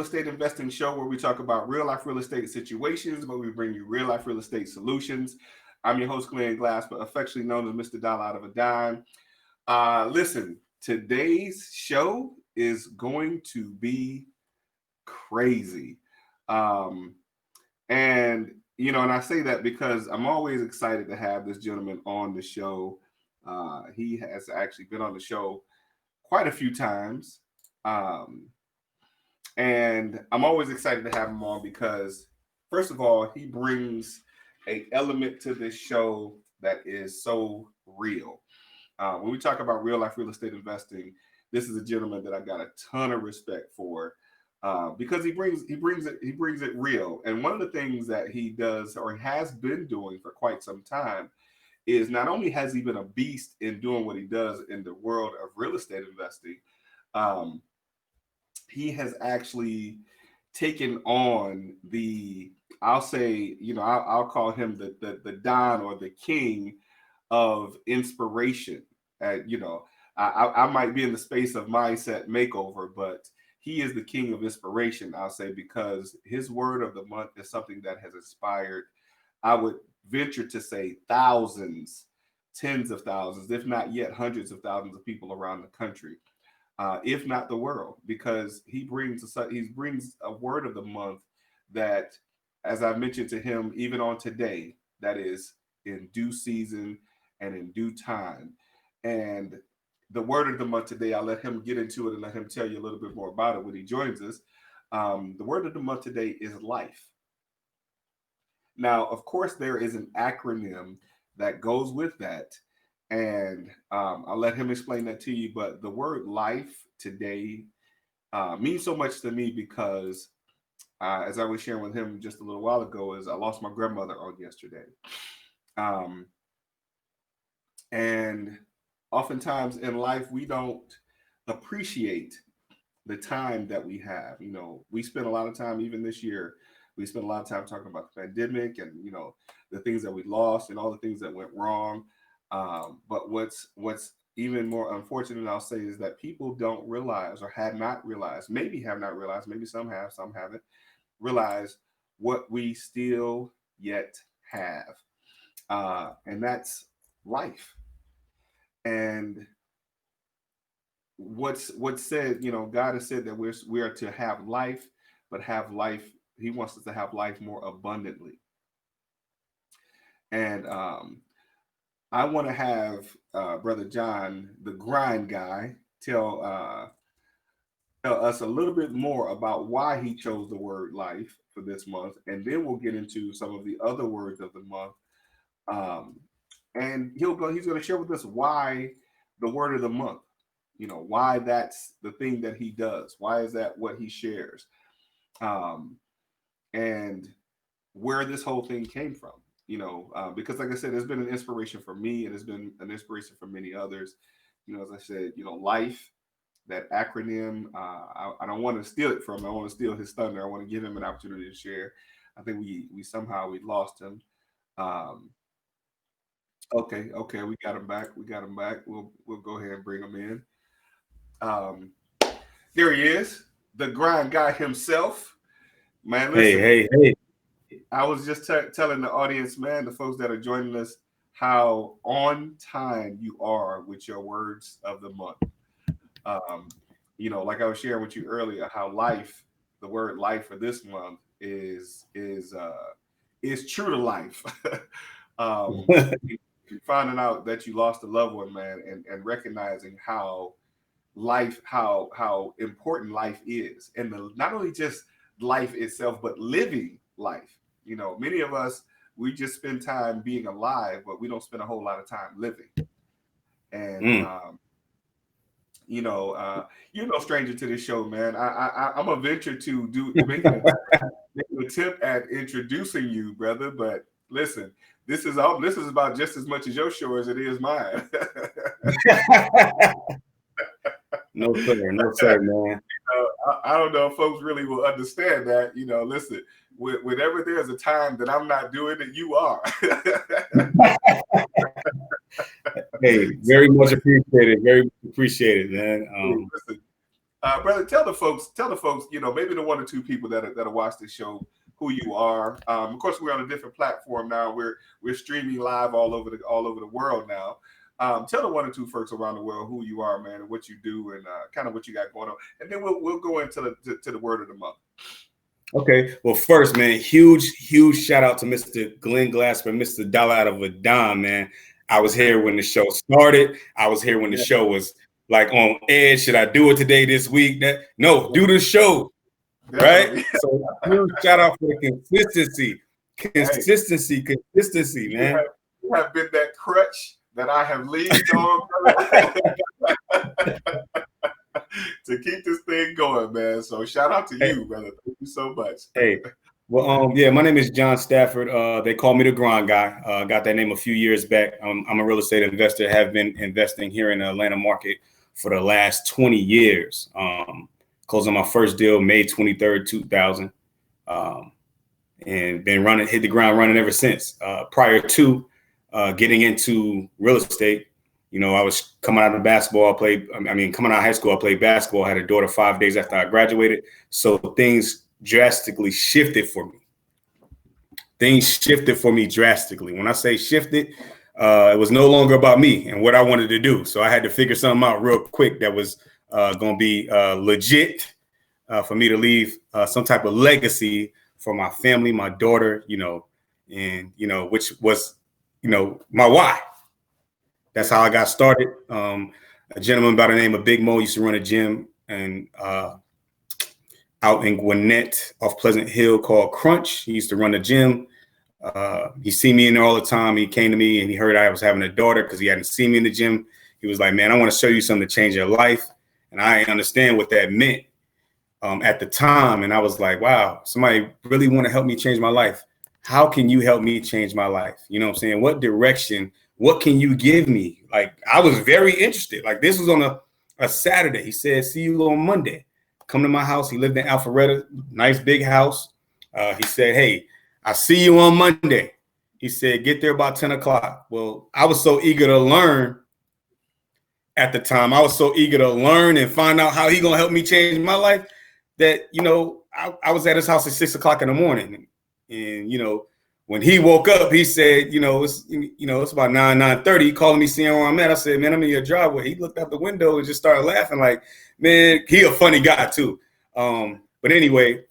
estate investing show where we talk about real life real estate situations, but we bring you real life real estate solutions. I'm your host, Glenn Glass, but affectionately known as Mr. Dollar Out of a Dime. Listen, today's show is going to be crazy. Um, and, and I say that because I'm always excited to have this gentleman on the show. He has actually been on the show quite a few times. And I'm always excited to have him on because, first of all, he brings an element to this show that is so real. When we talk about real life real estate investing, this is a gentleman that I got a ton of respect for because he brings it real. And one of the things that he does or has been doing for quite some time is not only has he been a beast in doing what he does in the world of real estate investing, he has actually taken on I'll say, I'll call him the Don or the king of inspiration. I might be in the space of mindset makeover, but he is the king of inspiration, I'll say, because his word of the month is something that has inspired, I would venture to say, thousands, tens of thousands, if not yet hundreds of thousands of people around the country. If not the world, because he brings a word of the month that, as I mentioned to him, even on today, that is in due season and in due time. And the word of the month today, I'll let him get into it and let him tell you a little bit more about it when he joins us. The word of the month today is life. Now, of course, there is an acronym that goes with that. And I'll let him explain that to you. But the word life today means so much to me because, as I was sharing with him just a little while ago, is I lost my grandmother on yesterday. And oftentimes in life, we don't appreciate the time that we have. We spent a lot of time, even this year, we spent a lot of time talking about the pandemic and, the things that we lost and all the things that went wrong. But what's even more unfortunate, I'll say, is that people don't realize or have not realized, maybe some have, some haven't realized what we still yet have. And that's life. And what's said, God has said that we are to have life, but have life. He wants us to have life more abundantly. And I want to have Brother John, the grind guy, tell us a little bit more about why he chose the word life for this month, and then we'll get into some of the other words of the month. And he's going to share with us why the word of the month, why that's the thing that he does. Why is that what he shares? And where this whole thing came from. Because like I said, it's been an inspiration for me and it's been an inspiration for many others. As I said, life, that acronym, I don't want to steal it from him. I want to steal his thunder. I want to give him an opportunity to share. I think we somehow lost him. Okay, we got him back. We'll go ahead and bring him in. There he is, the grind guy himself. Man, listen. Hey. I was just telling the audience, man, the folks that are joining us, how on time you are with your words of the month. Like I was sharing with you earlier, how the word life for this month is true to life. Finding out that you lost a loved one, man, and recognizing how important life is, and not only just life itself, but living life. Many of us, we just spend time being alive, but we don't spend a whole lot of time living. And you're no stranger to this show, man. I'm a venture to make an attempt at introducing you, brother. But listen, this is about just as much as your show as it is mine. No sir, man. I don't know if folks really will understand that. Listen, whenever there's a time that I'm not doing it, you are. Hey, very much appreciated. Very appreciated, man. Listen, Brother, tell the folks, maybe the one or two people that'll watch this show, who you are. Of course, we're on a different platform now. We're streaming live all over the world now. Tell the one or two folks around the world who you are, man, and what you do, and kind of what you got going on, and then we'll go into the word of the month. Okay. Well, first, man, huge shout out to Mr. Glenn Glasper, Mr. Dollar out of a dime, man. I was here when the show started. I was here when the show was like on edge. Should I do it today, this week? No, do the show. Right? So huge shout out for the consistency, man. You have been that crutch that I have leaned on to keep this thing going, man. So shout out to you, brother. Thank you so much. Hey, well, yeah, my name is John Stafford. They call me the Grind Guy. Got that name a few years back. I'm a real estate investor. Have been investing here in the Atlanta market for the last 20 years. Closed on my first deal May 23rd, 2000, and been hit the ground running ever since. Prior to getting into real estate, you know, I was coming out of basketball. Coming out of high school, I played basketball. I had a daughter 5 days after I graduated. So things drastically shifted for me. Drastically. When I say shifted, it was no longer about me and what I wanted to do. So I had to figure something out real quick that was going to be legit for me to leave some type of legacy for my family, my daughter, you know, and, you know, which was, you know, my why. That's how I got started. A gentleman by the name of Big Mo used to run a gym and out in Gwinnett off Pleasant Hill called Crunch. He used to run the gym. He see me in there all the time. He came to me and he heard I was having a daughter because he hadn't seen me in the gym. He was like, man, I want to show you something to change your life. And I didn't understand what that meant at the time. And I was like, wow, somebody really want to help me change my life. How can you help me change my life? You know what I'm saying? What direction? What can you give me? Like, I was very interested. Like, this was on a Saturday. He said, see you on Monday. Come to my house. He lived in Alpharetta, nice big house. He said, hey, I see you on Monday. He said, get there about 10 o'clock. Well, I was so eager to learn at the time. I was so eager to learn and find out how he going to help me change my life that, you know, I was at his house at 6 o'clock in the morning. And, you know, when he woke up, he said, it's about 9:30. He called me, seeing where I'm at. I said, man, I'm in your driveway. He looked out the window and just started laughing like, man, he a funny guy too. But anyway,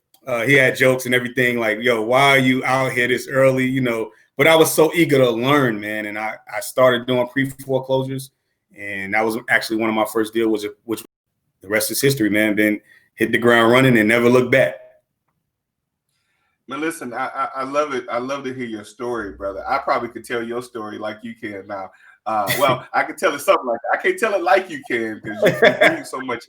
he had jokes and everything like, yo, why are you out here this early? You know, but I was so eager to learn, man. And I started doing pre-foreclosures. And that was actually one of my first deals, which the rest is history, man. Been hit the ground running and never looked back. Man, listen, I love it. I love to hear your story, brother. I probably could tell your story like you can now. Well, I could tell it something like that. I can't tell it like you can because you bring so much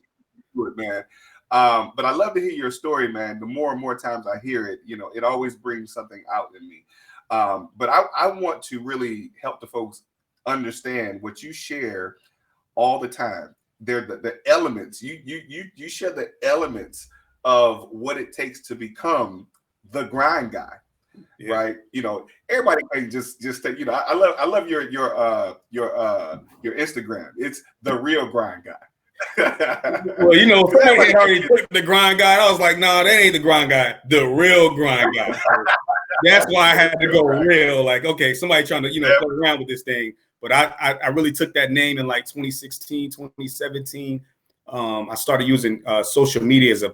to it, man. But I love to hear your story, man. The more and more times I hear it, you know, it always brings something out in me. But I want to really help the folks understand what you share all the time. They're the elements. You share the elements of what it takes to become the grind guy, right? You know, everybody can just take, you know, I love your Instagram. It's the real grind guy. Well, you know, somebody already took the grind guy. I was like, no, that ain't the grind guy. The real grind guy. So that's why I had to go real. Like, okay, somebody trying to, you know, play around with this thing. But I really took that name in like 2016, 2017. I started using social media as a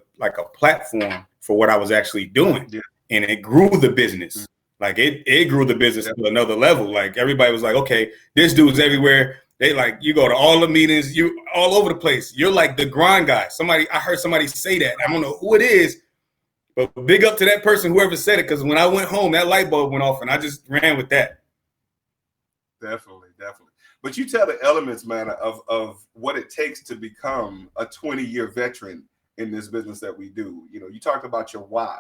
platform for what I was actually doing. Yeah. And it grew the business. Like it grew the business to another level. Like everybody was like, okay, this dude's everywhere. They like, you go to all the meetings, you all over the place. You're like the grind guy. I heard somebody say that. I don't know who it is, but big up to that person, whoever said it. Because when I went home, that light bulb went off and I just ran with that. Definitely. But you tell the elements, man, of what it takes to become a 20-year veteran in this business that we do. You know, you talked about your why.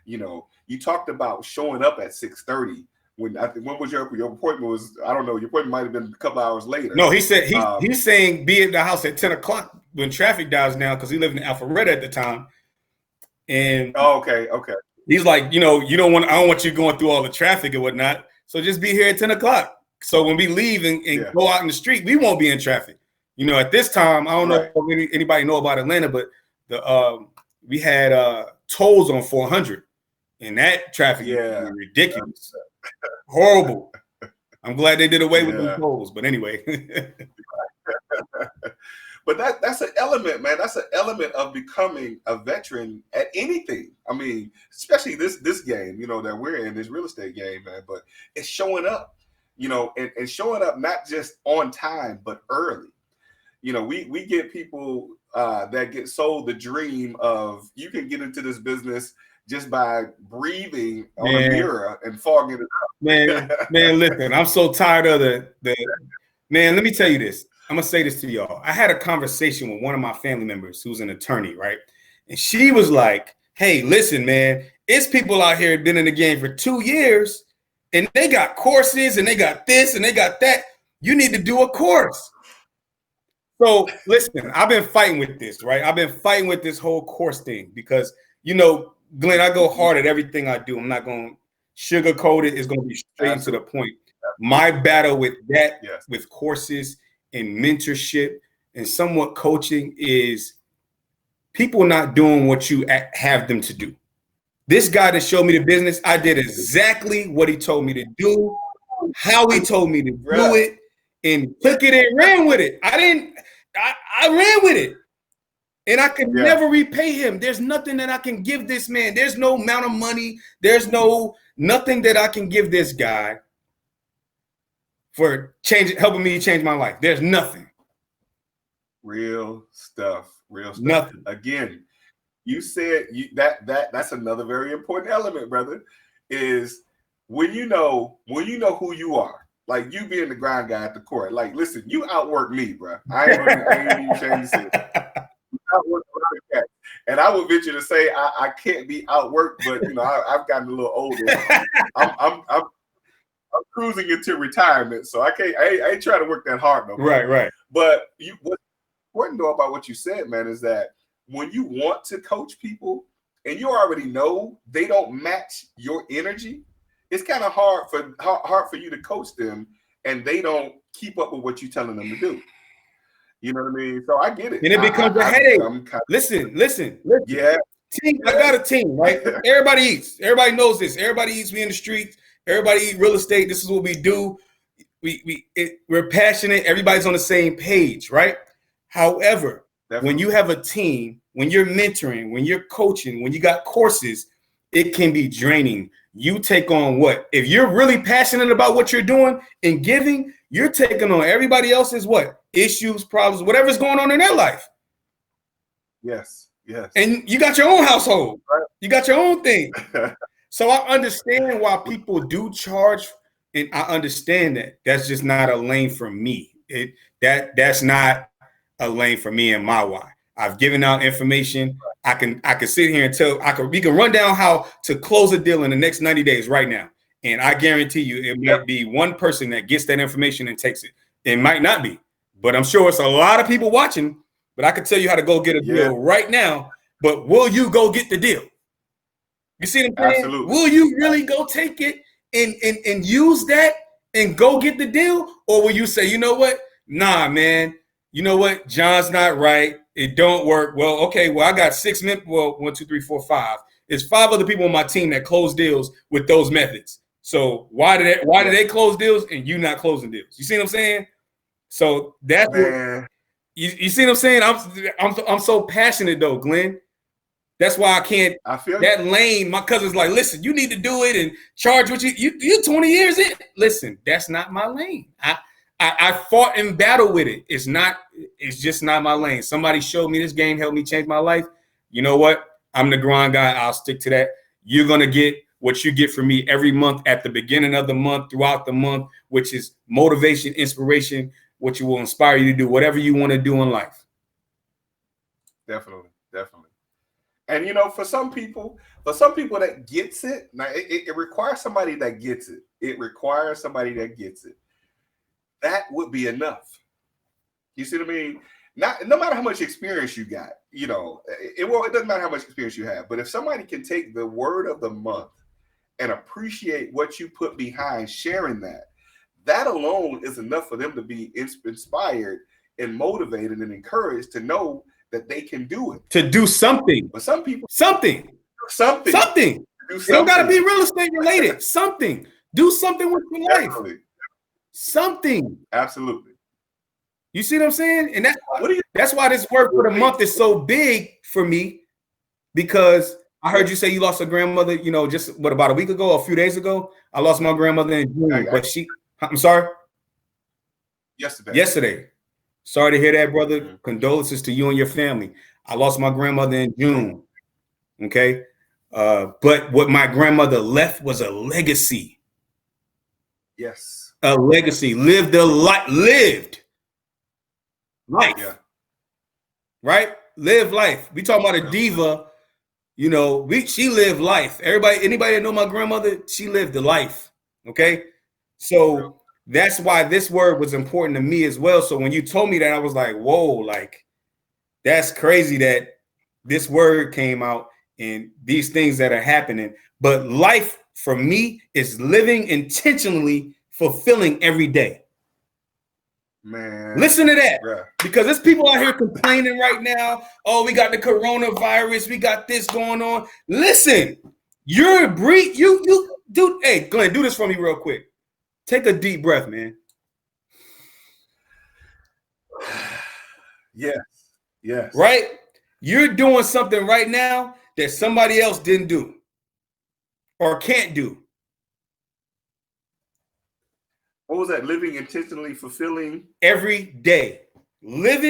You know, you talked about showing up at 6:30. When was your appointment? Was, I don't know. Your appointment might have been a couple hours later. No, he said he's saying be at the house at 10 o'clock when traffic dies down because he lived in Alpharetta at the time. And okay. He's like, you know, I don't want you going through all the traffic and whatnot. So just be here at 10 o'clock. So when we leave and go out in the street, we won't be in traffic. You know, at this time, I don't know if anybody know about Atlanta, but we had tolls on 400, and that traffic was ridiculous, horrible. I'm glad they did away with those tolls, but anyway. But that's an element, man. That's an element of becoming a veteran at anything. I mean, especially this game, you know, that we're in, this real estate game, man. But it's showing up, you know, and showing up not just on time, but early. You know, we get people that get sold the dream of you can get into this business just by breathing on a mirror and fogging it up. Man, listen, I'm so tired of the man. Let me tell you this. I'm gonna say this to y'all. I had a conversation with one of my family members who's an attorney, right? And she was like, "Hey, listen, man, it's people out here been in the game for 2 years, and they got courses, and they got this, and they got that. You need to do a course." So listen, I've been fighting with this, right? I've been fighting with this whole course thing because, you know, Glenn, I go hard at everything I do. I'm not going to sugarcoat it. It's going to be straight to the point. My battle with that, with courses and mentorship and somewhat coaching is people not doing what you have them to do. This guy that showed me the business, I did exactly what he told me to do, how he told me to do it, and took it and ran with it. I ran with it. And I could never repay him. There's nothing that I can give this man. There's no amount of money. There's nothing that I can give this guy for helping me change my life. There's nothing. Real stuff. Nothing. Again, you said that's another very important element, brother, is when you know who you are. Like you being the grind guy at the court. Like, listen, you outwork me, bro. I ain't even ashamed to say it. And I would venture to say I can't be outworked, but you know I've gotten a little older. I'm cruising into retirement, so I ain't trying to work that hard no more. Right. But what's important though about what you said, man, is that when you want to coach people and you already know they don't match your energy, it's kind of hard for you to coach them and they don't keep up with what you're telling them to do. You know what I mean? So I get it. And it becomes a headache. Listen. Yeah. Team, I got a team, right? Everybody eats. Everybody knows this. Everybody eats. We in the streets. Everybody eat real estate. This is what we do. We're passionate. Everybody's on the same page, right? However, when you have a team, when you're mentoring, when you're coaching, when you got courses, it can be draining. You take on what? If you're really passionate about what you're doing and giving, you're taking on everybody else's what? Issues, problems, whatever's going on in their life. Yes. And you got your own household. Right. You got your own thing. So I understand why people do charge, and I understand that. That's just not a lane for me. That's not a lane for me and my why. I've given out information. I can sit here and we can run down how to close a deal in the next 90 days right now. And I guarantee you it might be one person that gets that information and takes it. It might not be, but I'm sure it's a lot of people watching, but I can tell you how to go get a deal right now, but will you go get the deal? You see what I'm saying? Absolutely. Will you really go take it and use that and go get the deal? Or will you say, you know what? Nah, man, you know what? John's not right. It don't work. Well, okay, well, I got 6 men. Well, 1, 2, 3, 4, 5. There's 5 other people on my team that close deals with those methods. So why do they close deals and you not closing deals? You see what I'm saying? So that's what, you see what I'm saying? I'm so passionate though, Glenn. That's why I can't. I feel that lane. My cousin's like, listen, you need to do it and charge what you 20 years in. Listen, that's not my lane. I fought in battle with it. It's just not my lane. Somebody showed me this game, helped me change my life. You know what? I'm the grind guy. I'll stick to that. You're gonna get what you get from me every month at the beginning of the month, throughout the month, which is motivation, inspiration, what you will inspire you to do, whatever you want to do in life. Definitely. And you know, for some people that gets it, now it requires somebody that gets it. It requires somebody that gets it. That would be enough. You see what I mean? No matter how much experience you got, you know, it doesn't matter how much experience you have. But if somebody can take the word of the month and appreciate what you put behind sharing that alone is enough for them to be inspired and motivated and encouraged to know that they can do it. To do something. But some people Something. Something. It don't gotta be real estate related. Something. Do something with your life. Definitely. Something. Absolutely. You see what I'm saying? And that's why this word for the month is so big for me, because I heard you say you lost a grandmother, you know, just about a week ago, a few days ago. I lost my grandmother in June, but I'm sorry? Yesterday. Sorry to hear that, brother. Mm-hmm. Condolences to you and your family. I lost my grandmother in June. Okay. But what my grandmother left was a legacy. Yes. A legacy. Lived life. Yeah. Right? Live life. We talking about a diva. You know, she lived life. Anybody that know my grandmother, she lived a life. Okay. So that's why this word was important to me as well. So when you told me that, I was like, whoa, like, that's crazy that this word came out and these things that are happening. But life for me is living intentionally, fulfilling every day. Man, listen to that, because there's people out here complaining right now. Oh, we got the coronavirus. We got this going on. Listen, you're you dude. Hey, Glenn, do this for me real quick. Take a deep breath, man. Yes. Right? You're doing something right now that somebody else didn't do or can't do. What was that? Living intentionally, fulfilling every day. Live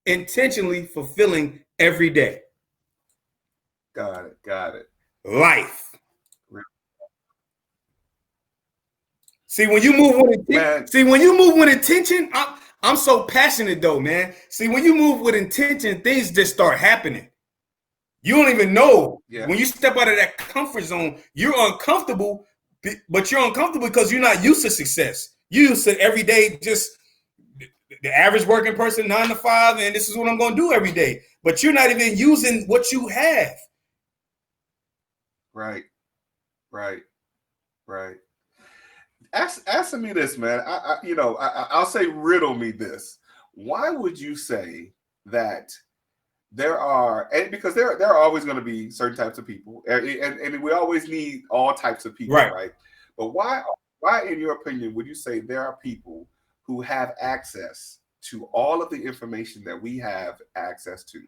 intentionally, fulfilling every day. Got it. Life. See, when you move with intention, I'm so passionate though, man. See, when you move with intention, things just start happening. You don't even know. Yeah. When you step out of that comfort zone, you're uncomfortable, but you're uncomfortable because you're not used to success. You used to every day, just the average working person, 9 to 5, and this is what I'm going to do every day. But you're not even using what you have. Right. Answer me this, man. I'll say riddle me this. Why would you say that there are, and because there are always going to be certain types of people, and we always need all types of people, right? But why, in your opinion, would you say there are people who have access to all of the information that we have access to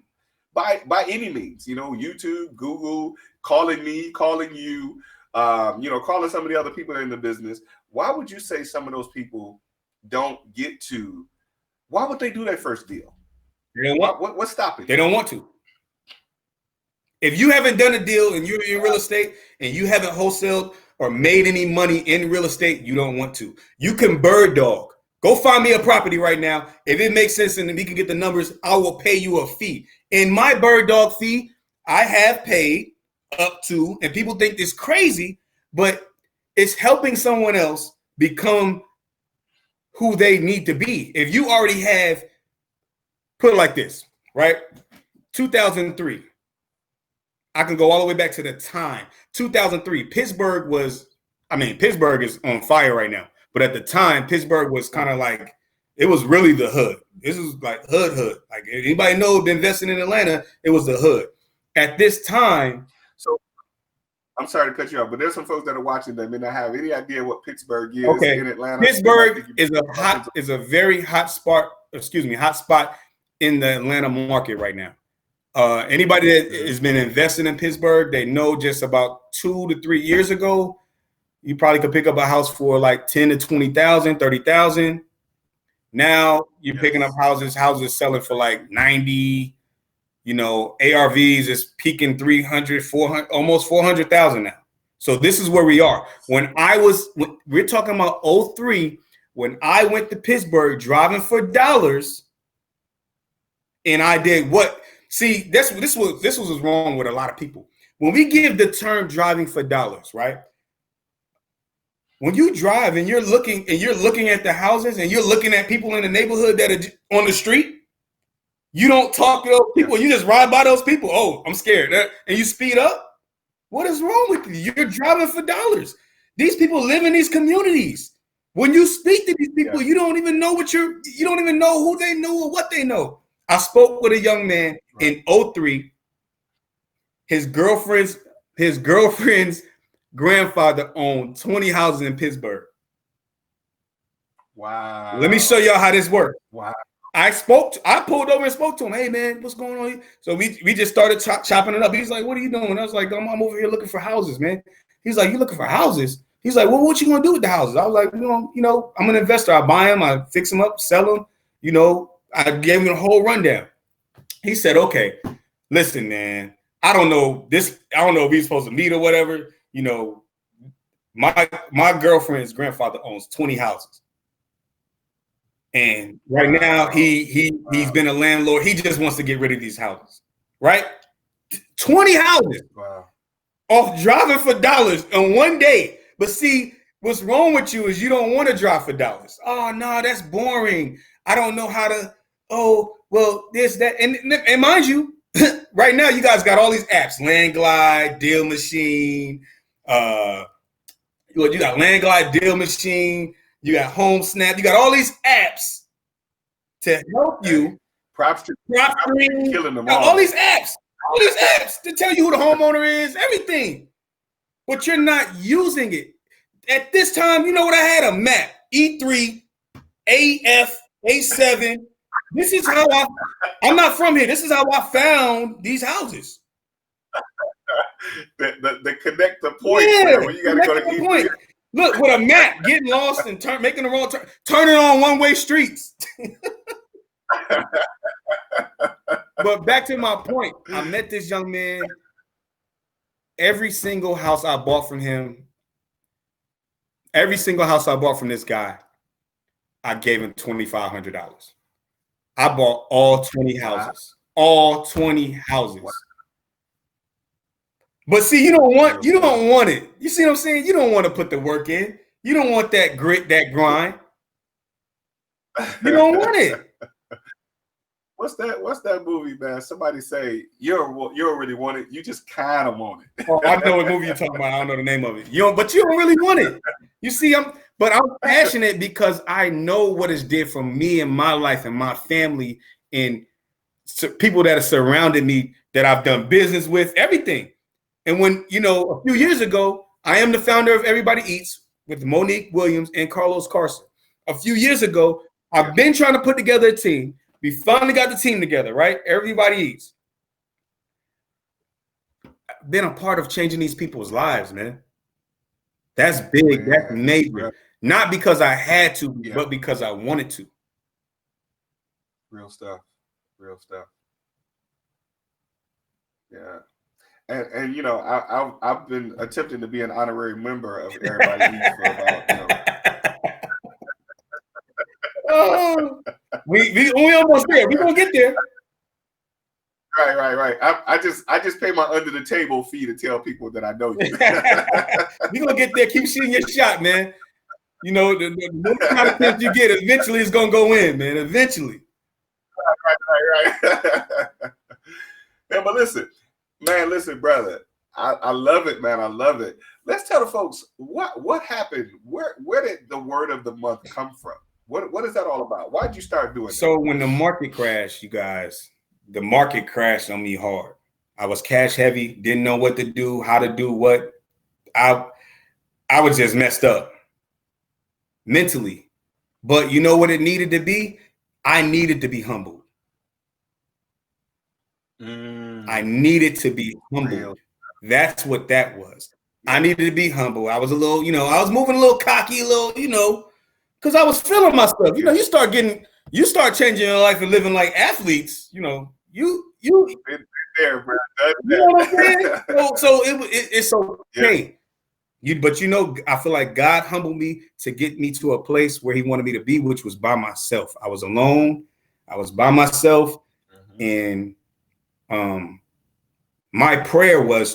by any means? You know, YouTube, Google, calling me, calling you, calling some of the other people in the business. Why would you say some of those people don't get to? Why would they do their first deal? What's stopping? They don't want to. If you haven't done a deal and you're in real estate and you haven't wholesaled or made any money in real estate, you don't want to. You can bird dog. Go find me a property right now. If it makes sense and we can get the numbers, I will pay you a fee. In my bird dog fee, I have paid up to, and people think this crazy, but it's helping someone else become who they need to be. If you already have, put it like this, right? 2003. I can go all the way back to the time. 2003. Pittsburgh is on fire right now. But at the time, Pittsburgh was kind of like, it was really the hood. This was like hood. Like anybody know investing in Atlanta, it was the hood. At this time. So I'm sorry to cut you off, but there's some folks that are watching that may not have any idea what Pittsburgh is in Atlanta. Pittsburgh is a very hot spot in the Atlanta market right now. Anybody that has been investing in Pittsburgh, they know just about 2 to 3 years ago, you probably could pick up a house for like 10 to 20,000, 30,000. Now you're picking up houses selling for like 90. You know, ARVs is peaking 300, 400, almost 400,000 now. So this is where we are. When we're talking about 03, when I went to Pittsburgh driving for dollars, and I did what? See, this was wrong with a lot of people. When we give the term driving for dollars, right? When you drive and you're looking at the houses and you're looking at people in the neighborhood that are on the street, you don't talk to those people. You just ride by those people. Oh, I'm scared. And you speed up. What is wrong with you? You're driving for dollars. These people live in these communities. When you speak to these people, you don't even know you don't even know who they know or what they know. I spoke with a young man in 03. His girlfriend's grandfather owned 20 houses in Pittsburgh. Wow. Let me show y'all how this works. Wow. I pulled over and spoke to him. Hey man, what's going on here? So we just started chopping it up. He's like, what are you doing? I was like, I'm over here looking for houses, man. He's like, you looking for houses? He's like, well, what you gonna do with the houses? I was like, you know, I'm an investor. I buy them, I fix them up, sell them. You know, I gave him the whole rundown. He said, okay, listen, man, I don't know if he's supposed to meet or whatever. You know, my girlfriend's grandfather owns 20 houses. And right now he's been a landlord. He just wants to get rid of these houses, right? 20 houses off driving for dollars in one day. But see, what's wrong with you is you don't want to drive for dollars. Oh no, that's boring. I don't know how to. Oh well, this that and mind you, right now you guys got all these apps: Landglide, Deal Machine. You got Landglide, Deal Machine. You got Home Snap. You got all these apps to help you. Props to killing them all these apps to tell you who the homeowner is, everything. But you're not using it. At this time, you know what I had? A map. E3, AF, A7. This is how I'm not from here. This is how I found these houses. the connector point where you gotta go to E3. Look, with a map, getting lost and making the wrong turn, turning on one-way streets. But back to my point, I met this young man. Every single house I bought from him, every single house I bought from this guy, I gave him $2,500. I bought all 20 houses. All 20 houses. But see, you don't want it. You see what I'm saying? You don't want to put the work in. You don't want that grit, that grind. You don't want it. What's that movie, man? Somebody say you don't really want it. You just kind of want it. Oh, I know what movie you're talking about. I don't know the name of it. But you don't really want it. You see, I'm passionate because I know what it's did for me and my life and my family and people that have surrounded me that I've done business with, everything. And when, a few years ago, I am the founder of Everybody Eats with Monique Williams and Carlos Carson. A few years ago, I've been trying to put together a team. We finally got the team together, right? Everybody Eats. I've been a part of changing these people's lives, man. That's big. That's major. Yeah. Not because I had to, but because I wanted to. Real stuff. Yeah. And I've been attempting to be an honorary member of Everybody Eats for about we almost there. We're gonna get there. Right. I just pay my under the table fee to tell people that I know you. We're gonna get there. Keep shooting your shot, man. The more content you get, eventually it's gonna go in, man. Eventually. Right. Yeah, but listen, brother. I love it, man. I love it. Let's tell the folks what happened. Where did the word of the month come from? What is that all about? Why did you start doing that? So when the market crashed, you guys, the market crashed on me hard. I was cash heavy, didn't know what to do, how to do what. I was just messed up mentally. But you know what it needed to be? I needed to be humbled. I needed to be humbled. Real. That's what that was. I needed to be humble. I was a little, I was moving a little cocky, because I was feeling myself. You start changing your life and living like athletes. You been there, bro. You know what I'm saying? So it's okay. Yeah. I feel like God humbled me to get me to a place where He wanted me to be, which was by myself. I was alone. I was by myself, and my prayer was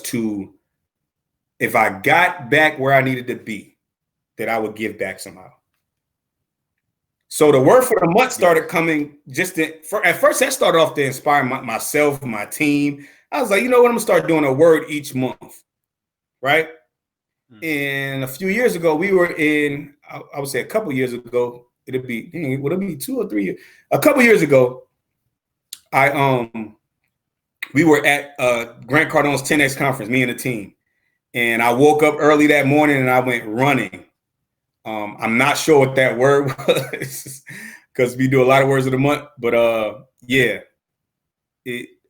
if I got back where I needed to be, that I would give back somehow. So the word for the month started coming at first that started off to inspire myself, my team. I was like, you know what? I'm gonna start doing a word each month, right? And a few years ago, we were in I would say a couple years ago, would it be 2 or 3 years? A couple years ago, we were at Grant Cardone's 10X conference, me and the team. And I woke up early that morning and I went running. I'm not sure what that word was because we do a lot of words of the month, but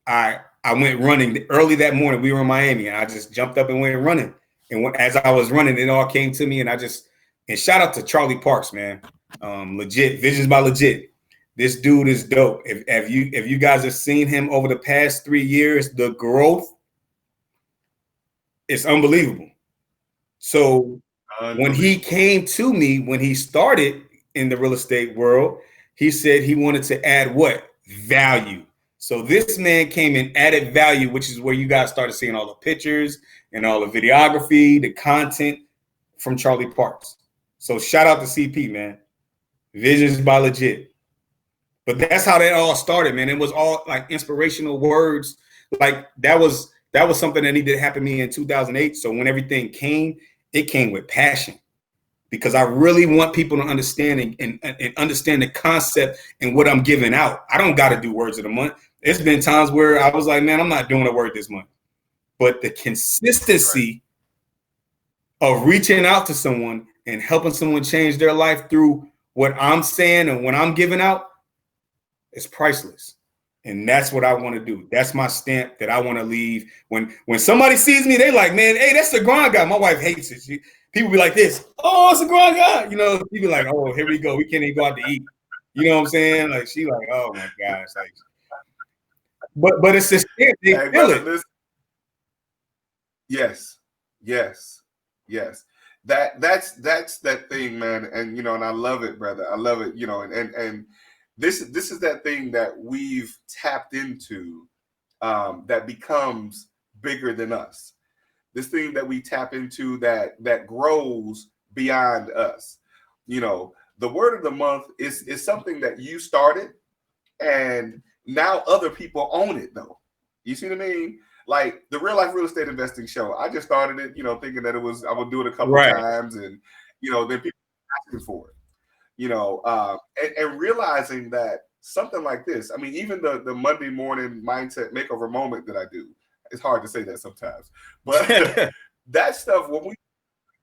I went running early that morning. We were in Miami and I just jumped up and went running. And as I was running, it all came to me, and shout out to Charlie Parks, man. Legit, Visions by Legit. This dude is dope. If you guys have seen him over the past 3 years, the growth is unbelievable. So when he came to me, when he started in the real estate world, he said he wanted to add what? Value. So this man came and added value, which is where you guys started seeing all the pictures and all the videography, the content from Charlie Parks. So shout out to CP, man. Visions by Legit. But that's how that all started, man. It was all like inspirational words. Like that was something that needed to happen to me in 2008. So when everything came, it came with passion, because I really want people to understand and understand the concept and what I'm giving out. I don't got to do words of the month. There's been times where I was like, man, I'm not doing a word this month. But the consistency of reaching out to someone and helping someone change their life through what I'm saying and what I'm giving out is priceless. And that's what I want to do. That's my stamp that I want to leave. When somebody sees me, they like, man, hey, that's the grind guy. My wife hates it. People be like this, oh, it's a grind guy. You know, people like, oh, here we go. We can't even go out to eat. You know what I'm saying? Like, she like, oh my gosh. Like, but it's a stamp. They feel it. Yes. That's that thing, man. And and I love it, brother. I love it. And this is that thing that we've tapped into that becomes bigger than us. This thing that we tap into that grows beyond us. The word of the month is something that you started, and now other people own it, though. You see what I mean? Like the Real Life Real Estate Investing Show. I just started it, thinking that I would do it a couple of times, and then people asking for it. And realizing that something like this, I mean, even the Monday morning mindset makeover moment that I do, it's hard to say that sometimes, but that stuff, when we do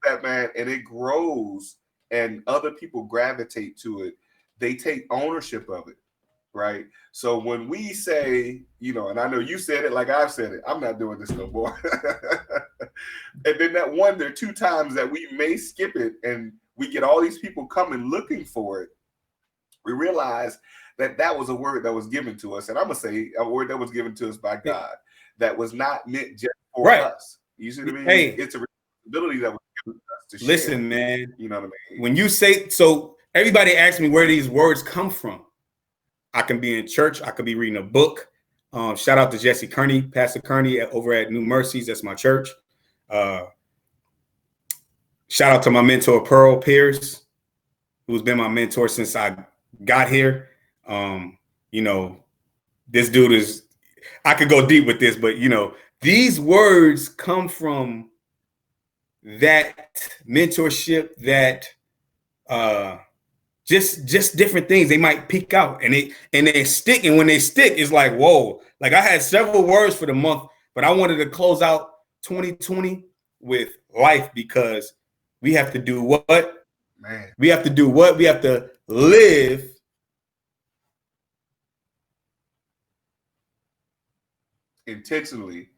that, man, and it grows and other people gravitate to it, they take ownership of it. Right. So when we say, and I know you said it like I've said it, I'm not doing this no more. And then that one, there are 2 times that we may skip it and we get all these people coming looking for it. We realize that was a word that was given to us. And I'm going to say a word that was given to us by God that was not meant just for us. You see what I mean? Hey, it's a responsibility that was given to us to listen, share. Man. You know what I mean? When you say, so everybody asks me where these words come from. I can be in church. I could be reading a book. Shout out to Jesse Kearney, Pastor Kearney over at New Mercies. That's my church. Shout out to my mentor, Pearl Pierce, who's been my mentor since I got here. This dude is, I could go deep with this, but these words come from that mentorship, that just different things. They might peek out and they stick. And when they stick, it's like, whoa. Like I had several words for the month, but I wanted to close out 2020 with life, because we have to do what? Man. We have to do what? We have to live intentionally,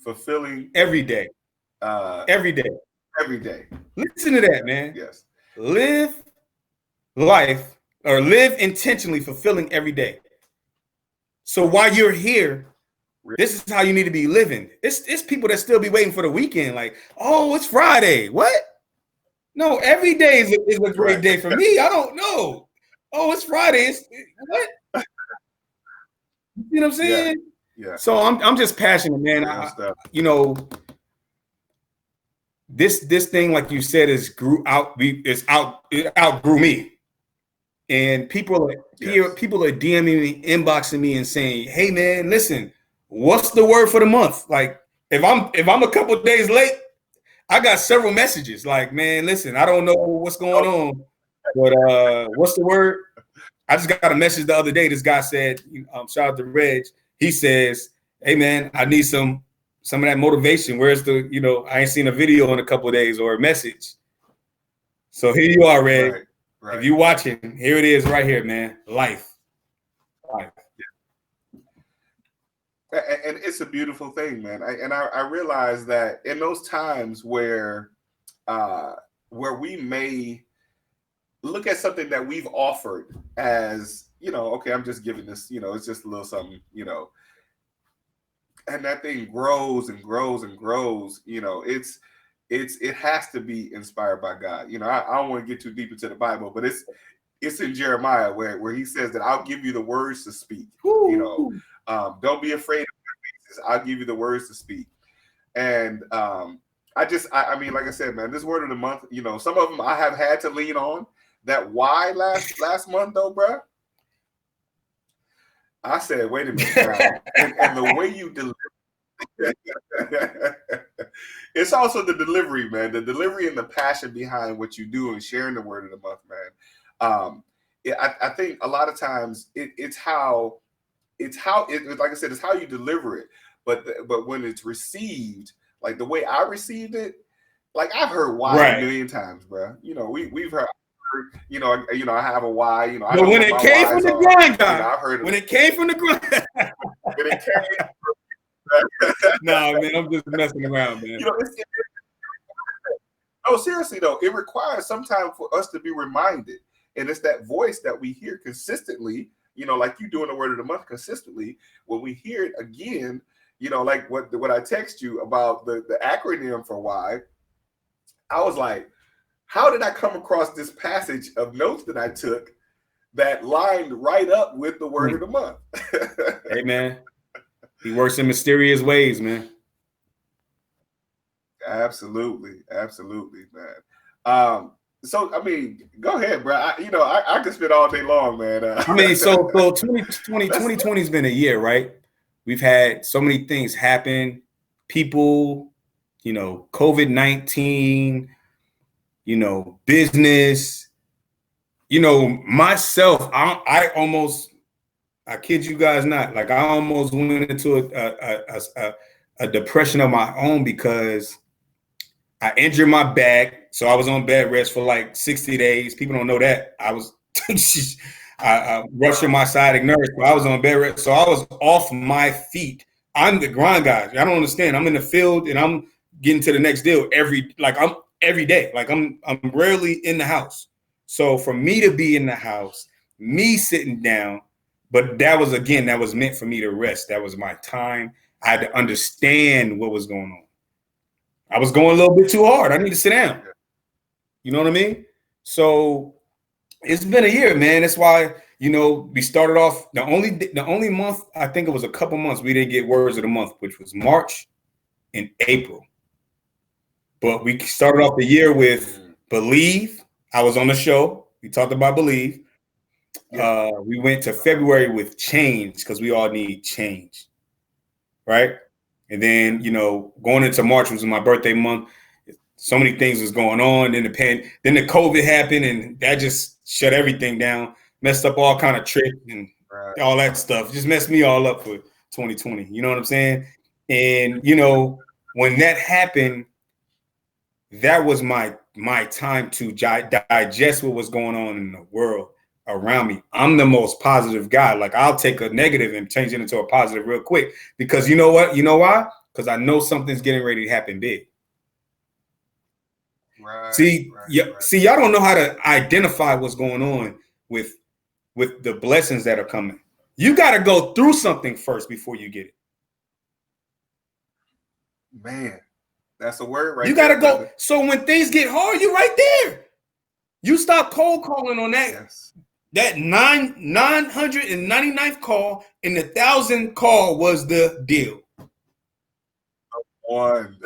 fulfilling every day. Every day. Listen to that, man. Yes. Live life, or live intentionally, fulfilling every day. So while you're here, this is how you need to be living. It's people that still be waiting for the weekend. Like, oh, it's Friday. What? No, every day is a great day for me. I don't know. Oh, it's Friday. What? You know what I'm saying? Yeah. So I'm just passionate, man. This thing, like you said, it outgrew me. And people are DMing me, inboxing me, and saying, "Hey, man, listen, what's the word for the month?" Like, if I'm a couple of days late, I got several messages like, man, listen, I don't know what's going on, but what's the word? I just got a message the other day. This guy said, shout out to Reg. He says, hey man, I need some of that motivation. Where's the, I ain't seen a video in a couple of days or a message. So here you are, Reg. Right. If you're watching, here it is right here, man. Life. And it's a beautiful thing, man. I realize that in those times where we may look at something that we've offered as, okay, I'm just giving this, it's just a little something, and that thing grows and grows and grows, it has to be inspired by God. I don't want to get too deep into the Bible, but it's in Jeremiah where he says that I'll give you the words to speak. Ooh. Don't be afraid of their faces. I'll give you the words to speak. And I mean, like I said, man, this word of the month, some of them I have had to lean on. That why last month though, bro? I said, wait a minute, and the way you deliver. It's also the delivery, man. The delivery and the passion behind what you do and sharing the word of the month, man. I think a lot of times it's how like I said, it's how you deliver it. But when it's received, like the way I received it, like I've heard why a million times, bro. We've heard. I have a why. But when it came from the grind, I've heard when it came from the grind. When it came. No, man, I'm just messing around, man. No, seriously though, it requires some time for us to be reminded, and it's that voice that we hear consistently. Like you doing the word of the month consistently. When we hear it again, like what I text you about the acronym for why, I was like, how did I come across this passage of notes that I took that lined right up with the word of the month? Hey, man. He works in mysterious ways, man. Absolutely. Absolutely, man. So, I mean, go ahead, bro. I could spend all day long, man. I mean, so 2020 has been a year, right? We've had so many things happen. People, COVID-19, business, myself, I kid you guys not, like I almost went into a depression of my own because I injured my back. So I was on bed rest for like 60 days. People don't know that. I was I ruptured my sciatic nerve. So I was on bed rest. So I was off my feet. I'm the grind guy. I don't understand. I'm in the field and I'm getting to the next deal every day. Like I'm rarely in the house. So for me to be in the house, me sitting down, but that was meant for me to rest. That was my time. I had to understand what was going on. I was going a little bit too hard. I need to sit down. You know what I mean? So it's been a year, man. That's why, we started off the only month, I think it was a couple months we didn't get words of the month, which was March and April. But we started off the year with Believe. I was on the show. We talked about Believe. Yeah. We went to February with Change because we all need change. Right. And then, going into March was my birthday month. So many things was going on. Then the COVID happened and that just shut everything down, messed up all kind of tricks and all that stuff. Just messed me all up for 2020. You know what I'm saying? And, when that happened, that was my time to digest what was going on in the world around me. I'm the most positive guy. Like I'll take a negative and change it into a positive real quick because you know what? You know why? Because I know something's getting ready to happen big. Right. See, y'all don't know how to identify what's going on with the blessings that are coming. You got to go through something first before you get it. Man, that's a word right there. You got to go. Brother. So when things get hard, you're right there. You stop cold calling on that. Yes. That 999th call and the 1,000th call was the deal. One.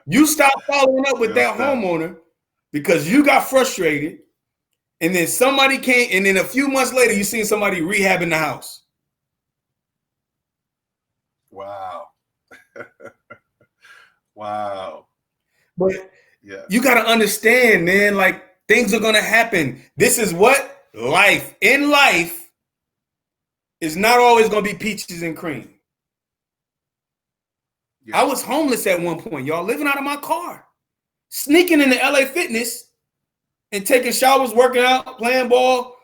You stop following up with that homeowner because you got frustrated, and then somebody came, and then a few months later, you seen somebody rehabbing the house. Wow. Wow. But Yeah. you got to understand, man, like things are going to happen. This is what life in life is not always going to be peaches and cream. Yeah. I was homeless at one point, y'all, living out of my car, sneaking into LA Fitness and taking showers, working out, playing ball.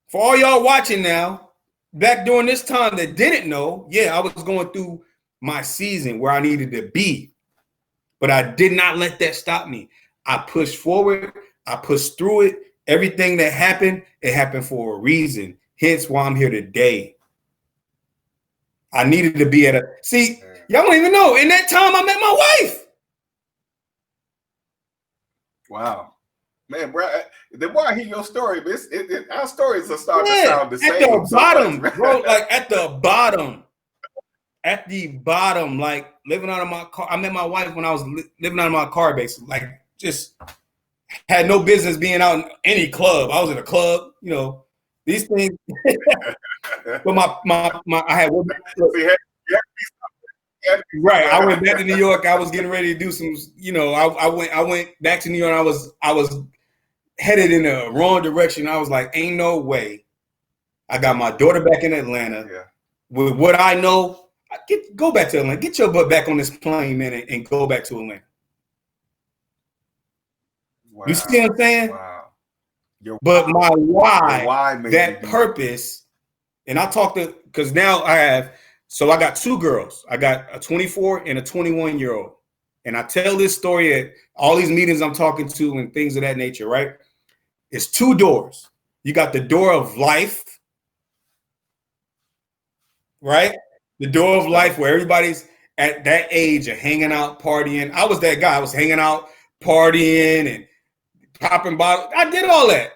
For all y'all watching now, back during this time that didn't know, yeah, I was going through my season where I needed to be, but I did not let that stop me. I pushed forward. I pushed through it. Everything that happened, it happened for a reason. Hence why I'm here today. I needed to be at a, see, y'all don't even know. In that time, I met my wife. Wow. Man, bro, the more I hear your story, our stories are starting to sound the same. At the bottom, bro, like at the bottom, like living out of my car. I met my wife when I was living out of my car, basically. Like, just had no business being out in any club. I was in a club, you know, these things. But I had one. Right. I went back to New York. I was getting ready to do some, you know, I went back to New York. I was headed in the wrong direction. I was like, ain't no way. I got my daughter back in Atlanta. Yeah. With what I know, go back to Atlanta. Get your butt back on this plane, man, and go back to Atlanta. Wow. You see what I'm saying? Wow. But my why that purpose, and I talked to, because now I got two girls. I got a 24 and a 21-year-old. And I tell this story at all these meetings I'm talking to and things of that nature, right? It's two doors. You got the door of life, right? The door of life where everybody's at that age of hanging out, partying. I was that guy. I was hanging out, partying, and popping bottles. I did all that.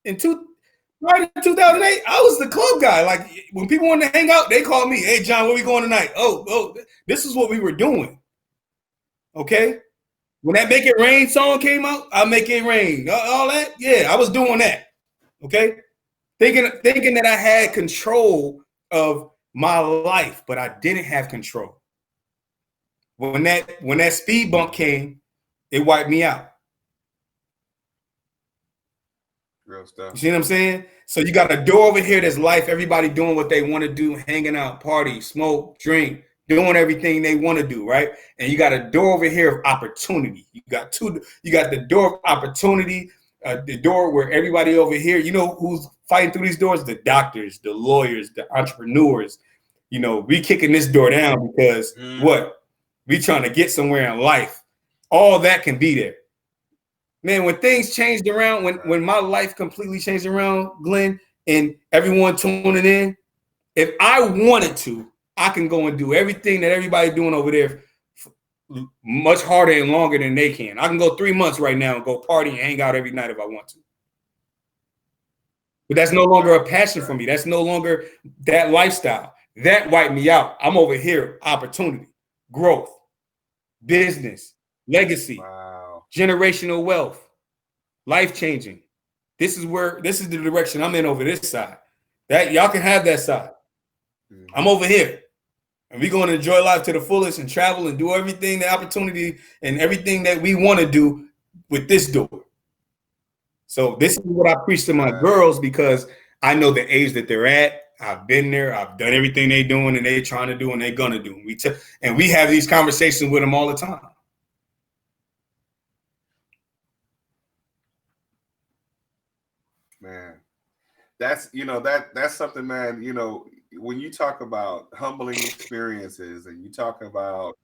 Right in 2008, I was the club guy. Like, when people wanted to hang out, they called me. Hey, John, where we going tonight? Oh, this is what we were doing. Okay? When that Make It Rain song came out, I'll make it rain. All that, yeah, I was doing that. Okay? Thinking that I had control of my life, but I didn't have control. When that speed bump came, it wiped me out. Real stuff. You see what I'm saying? So you got a door over here that's life, everybody doing what they want to do, hanging out, party, smoke, drink, doing everything they want to do, right? And you got a door over here of opportunity. You got the door of opportunity, the door where everybody over here, you know who's fighting through these doors? The doctors, the lawyers, the entrepreneurs. You know, we kicking this door down because what? We trying to get somewhere in life. All that can be there. Man, when things changed around, when my life completely changed around, Glenn, and everyone tuning in, if I wanted to, I can go and do everything that everybody's doing over there much harder and longer than they can. I can go 3 months right now and go party and hang out every night if I want to. But that's no longer a passion for me. That's no longer that lifestyle. That wiped me out. I'm over here. Opportunity, growth, business, legacy. Wow. Generational wealth, life changing. This is the direction I'm in over this side. That y'all can have that side. I'm over here. And we're going to enjoy life to the fullest and travel and do everything, the opportunity and everything that we want to do with this door. So this is what I preach to my girls, because I know the age that they're at. I've been there. I've done everything they're doing and they're trying to do and they're going to do. And we have these conversations with them all the time. Man, that's something, man. You know, when you talk about humbling experiences and you talk about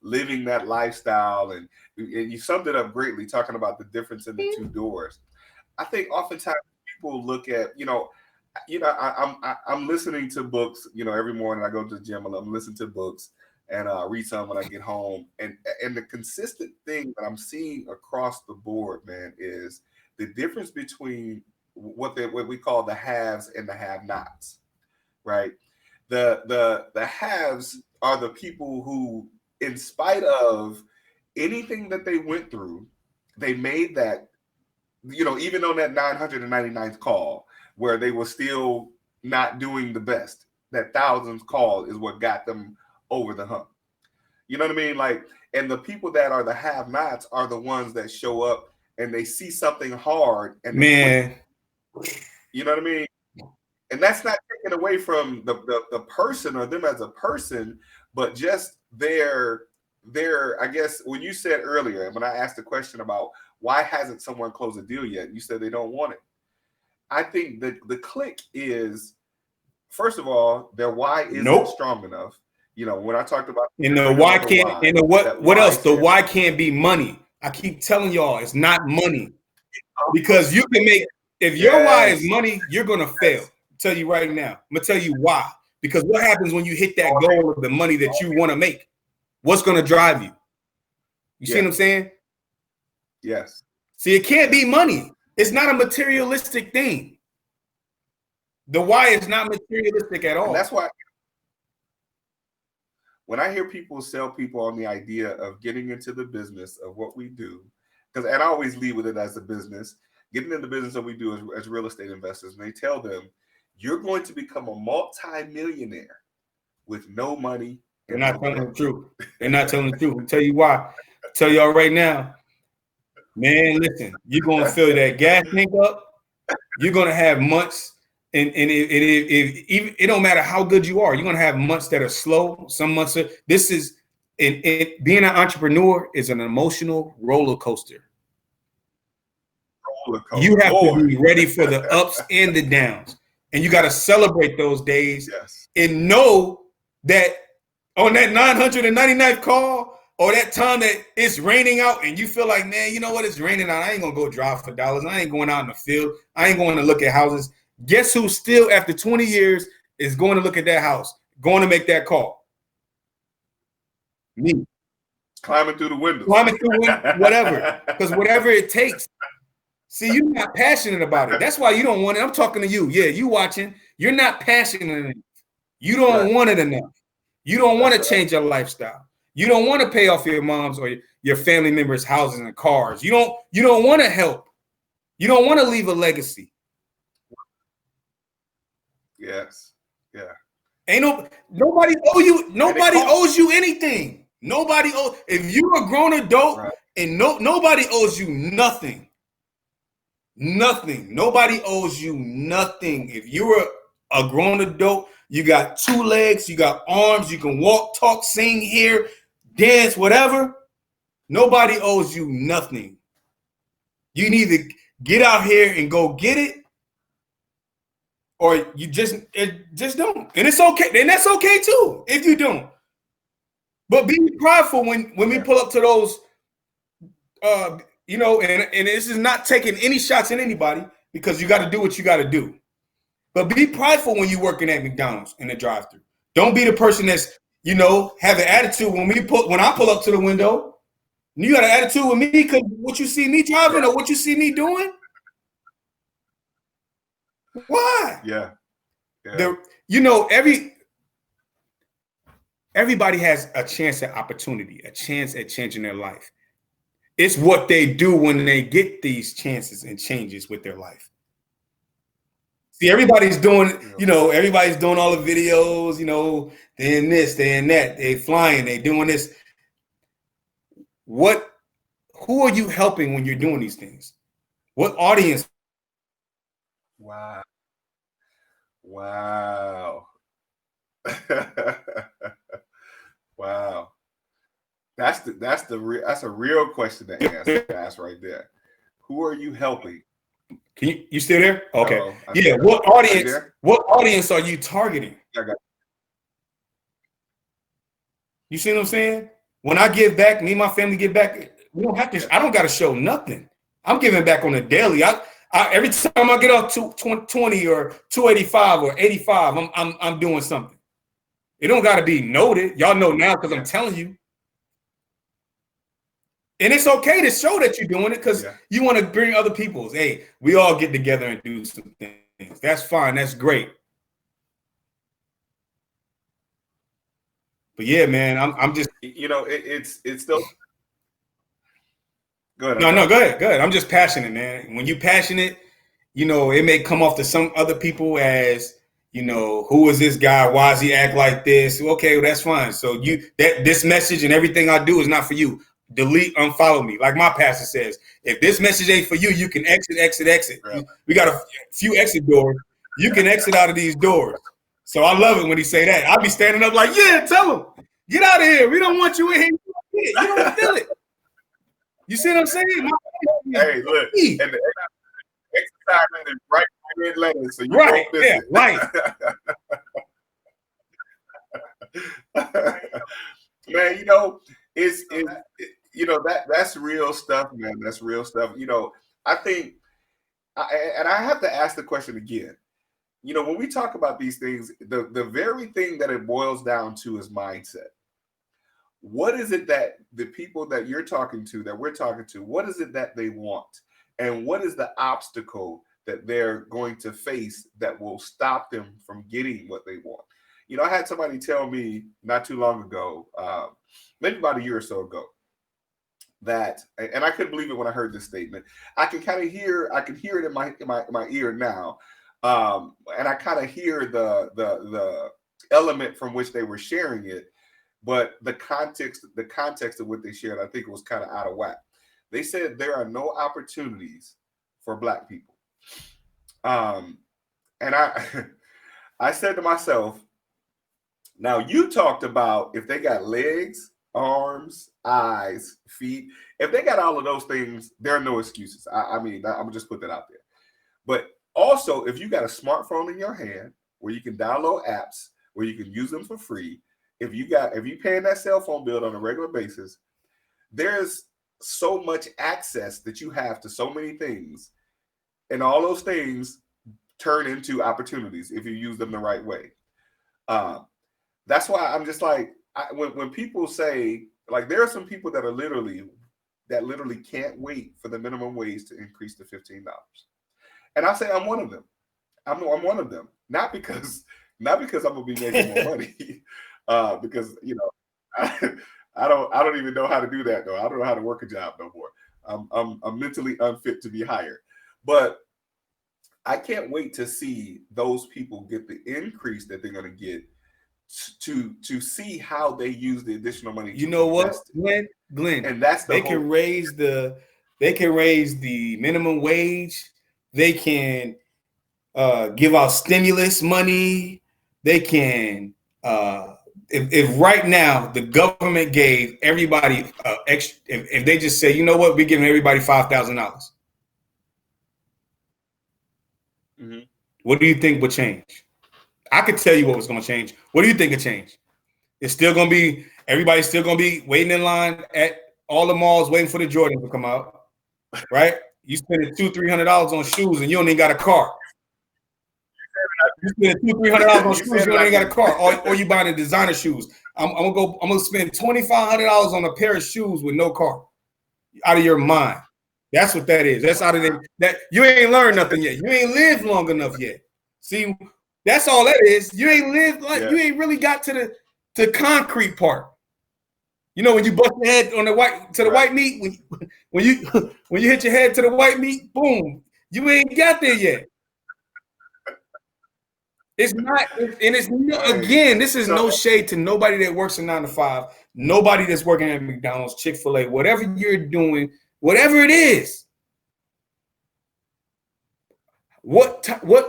living that lifestyle, and you summed it up greatly, talking about the difference in the two doors. I think oftentimes people look at I'm listening to books. You know, every morning I go to the gym, I'm listening to books and read some when I get home, and the consistent thing that I'm seeing across the board, man, is the difference between what we call the haves and the have-nots, right? The haves are the people who, in spite of anything that they went through, they made that, even on that 999th call where they were still not doing the best, that 1000th call is what got them over the hump. You know what I mean? Like, And the people that are the have-nots are the ones that show up and they see something hard and man, you know what I mean? And that's not taken away from the person or them as a person, but just their I guess when you said earlier, when I asked the question about why hasn't someone closed a deal yet, you said they don't want it. I think that the click is, first of all, their why isn't strong enough. You know, when I talked about and the why can't, and the what else? The why can't be money. I keep telling y'all it's not money. Because you can make, if your why is money, you're gonna fail. I'll tell you right now. I'm gonna tell you why. Because what happens when you hit that goal of the money that you want to make? What's gonna drive you? You see what I'm saying? Yes. See, it can't be money. It's not a materialistic thing. The why is not materialistic at all. And that's why when I hear people sell people on the idea of getting into the business of what we do, because and I always lead with it as a business, getting into the business that we do as real estate investors, and they tell them, you're going to become a multi-millionaire with no money. They're not telling the truth. They're not telling the truth. I'll tell you why. I'll tell y'all right now, man, listen, you're going to fill that gas tank up. You're going to have months, and it don't matter how good you are. You're going to have months that are slow. Some months are, this is, being an entrepreneur is an emotional roller coaster. You have to be ready for the ups and the downs. And you got to celebrate those days and know that on that 999th call or that time that it's raining out and you feel like, man, you know what? It's raining out. I ain't going to go drive for dollars. I ain't going out in the field. I ain't going to look at houses. Guess who still, after 20 years, is going to look at that house, going to make that call? Me. Climbing through the window. Climbing through whatever. Because whatever it takes. See, you're not passionate about it. That's why you don't want it. I'm talking to you. Yeah, you watching. You're not passionate enough. You don't want it enough. You don't want to change your lifestyle. You don't want to pay off your mom's or your family members' houses and cars. You don't want to help. You don't want to leave a legacy. Yes. Yeah. Ain't nobody owe you. Nobody owes you anything. Nobody owes. If you're a grown adult and nobody owes you nothing. Nothing. Nobody owes you nothing. If you're a grown adult, you got two legs, you got arms, you can walk, talk, sing, hear, dance, whatever. Nobody owes you nothing. You need to get out here and go get it, or you just don't. And it's okay. And that's okay too if you don't. But be prideful when we pull up to those you know, and this is not taking any shots at anybody because you got to do what you got to do. But be prideful when you're working at McDonald's in the drive-thru. Don't be the person that's, you know, have an attitude when I pull up to the window. You got an attitude with me because what you see me driving or what you see me doing. Why? Yeah. You know, everybody has a chance at opportunity, a chance at changing their life. It's what they do when they get these chances and changes with their life. See, everybody's doing, you know, everybody's doing all the videos, you know, they're in this, they're in that, they're flying, they're doing this. Who are you helping when you're doing these things? What audience? Wow. Wow. That's a real question to ask right there. Who are you helping? Can you still there? Okay. Yeah. What audience are you targeting? You see what I'm saying? When I give back, me and my family give back, we don't have to, I don't got to show nothing. I'm giving back on a daily. Every time I get off 220 or 285 or 85, I'm doing something. It don't got to be noted. Y'all know now because I'm telling you. And it's okay to show that you're doing it because you want to bring other people's. Hey, we all get together and do some things. That's fine. That's great. But yeah, man, I'm just, you know, it's still. Go ahead. No, go ahead. I'm just passionate, man. When you're passionate, you know, it may come off to some other people as, you know, who is this guy? Why does he act like this? Okay, well, that's fine. So this message and everything I do is not for you. Delete, unfollow me. Like my pastor says, if this message ain't for you, you can exit. Right. We got a few exit doors. You can exit out of these doors. So I love it when he say that. I'll be standing up like, yeah, tell him, get out of here. We don't want you in here. You don't feel it. You see what I'm saying? Hey, look, and the exercise is right in letters, so you right, won't miss it. Right. Man, you know, it's you know, that's real stuff, man. That's real stuff. You know, I think, and I have to ask the question again. You know, when we talk about these things, the very thing that it boils down to is mindset. What is it that the people that you're talking to, that we're talking to, what is it that they want? And what is the obstacle that they're going to face that will stop them from getting what they want? You know, I had somebody tell me not too long ago, maybe about a year or so ago, that, and I couldn't believe it when I heard this statement. I can hear it in my ear now. And I kind of hear the element from which they were sharing it, but the context of what they shared, I think it was kind of out of whack. They said there are no opportunities for Black people. And I said to myself, now you talked about if they got legs, arms, eyes, feet, if they got all of those things, there are no excuses. I mean, I'm gonna just put that out there. But also, if you got a smartphone in your hand where you can download apps, where you can use them for free, if you paying that cell phone bill on a regular basis, there's so much access that you have to so many things, and all those things turn into opportunities if you use them the right way. That's why I'm just like, when people say, like, there are some people that literally can't wait for the minimum wage to increase to $15. And I say I'm one of them. I'm one of them. Not because I'm gonna be making more money, because you know I don't even know how to do that though. I don't know how to work a job no more. I'm mentally unfit to be hired. But I can't wait to see those people get the increase that they're gonna get to see how they use the additional money. You know what, Glenn? And that's they can raise the minimum wage. They can give out stimulus money. They can, if right now the government gave everybody extra, if they just say, you know what, we're giving everybody $5,000. Mm-hmm. What do you think would change? I could tell you what was going to change. What do you think would change? It's still going to be, everybody's still going to be waiting in line at all the malls waiting for the Jordans to come out, right? You spending $200-$300 on shoes and you don't even got a car. You spending $200-$300 on shoes, you don't even got a car, or you buying the designer shoes. I'm gonna spend $2,500 on a pair of shoes with no car. Out of your mind. That's what that is. That's out of that. You ain't learned nothing yet. You ain't lived long enough yet. See, that's all that is. You ain't lived you ain't really got to the concrete part. You know, when you bust your head on the white meat, when you hit your head to the white meat, boom, you ain't got there yet. It's not, and it's again, this is no shade to nobody that works a 9 to 5, nobody that's working at McDonald's, Chick-fil-A, whatever you're doing, whatever it is. What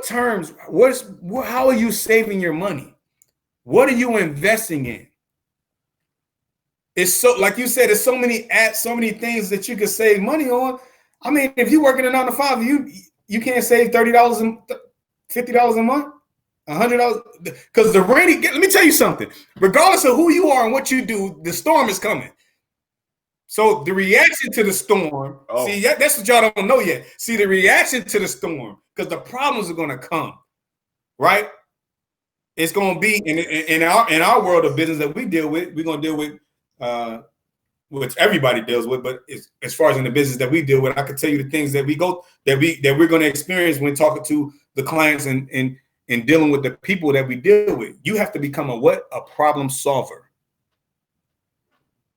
terms? How are you saving your money? What are you investing in? It's so, like you said, there's so many apps, so many things that you could save money on. I mean, if you're working a 9 to 5, you can't save $30 and $50 a month. $100, because let me tell you something. Regardless of who you are and what you do, the storm is coming. So the reaction to the storm, see, that's what y'all don't know yet. See, the reaction to the storm, because the problems are going to come, right? It's going to be in our world of business that we deal with. We're going to deal with which everybody deals with, but as far as in the business that we deal with, I can tell you the things that we're going to experience when talking to the clients and dealing with the people that we deal with. You have to become a problem solver.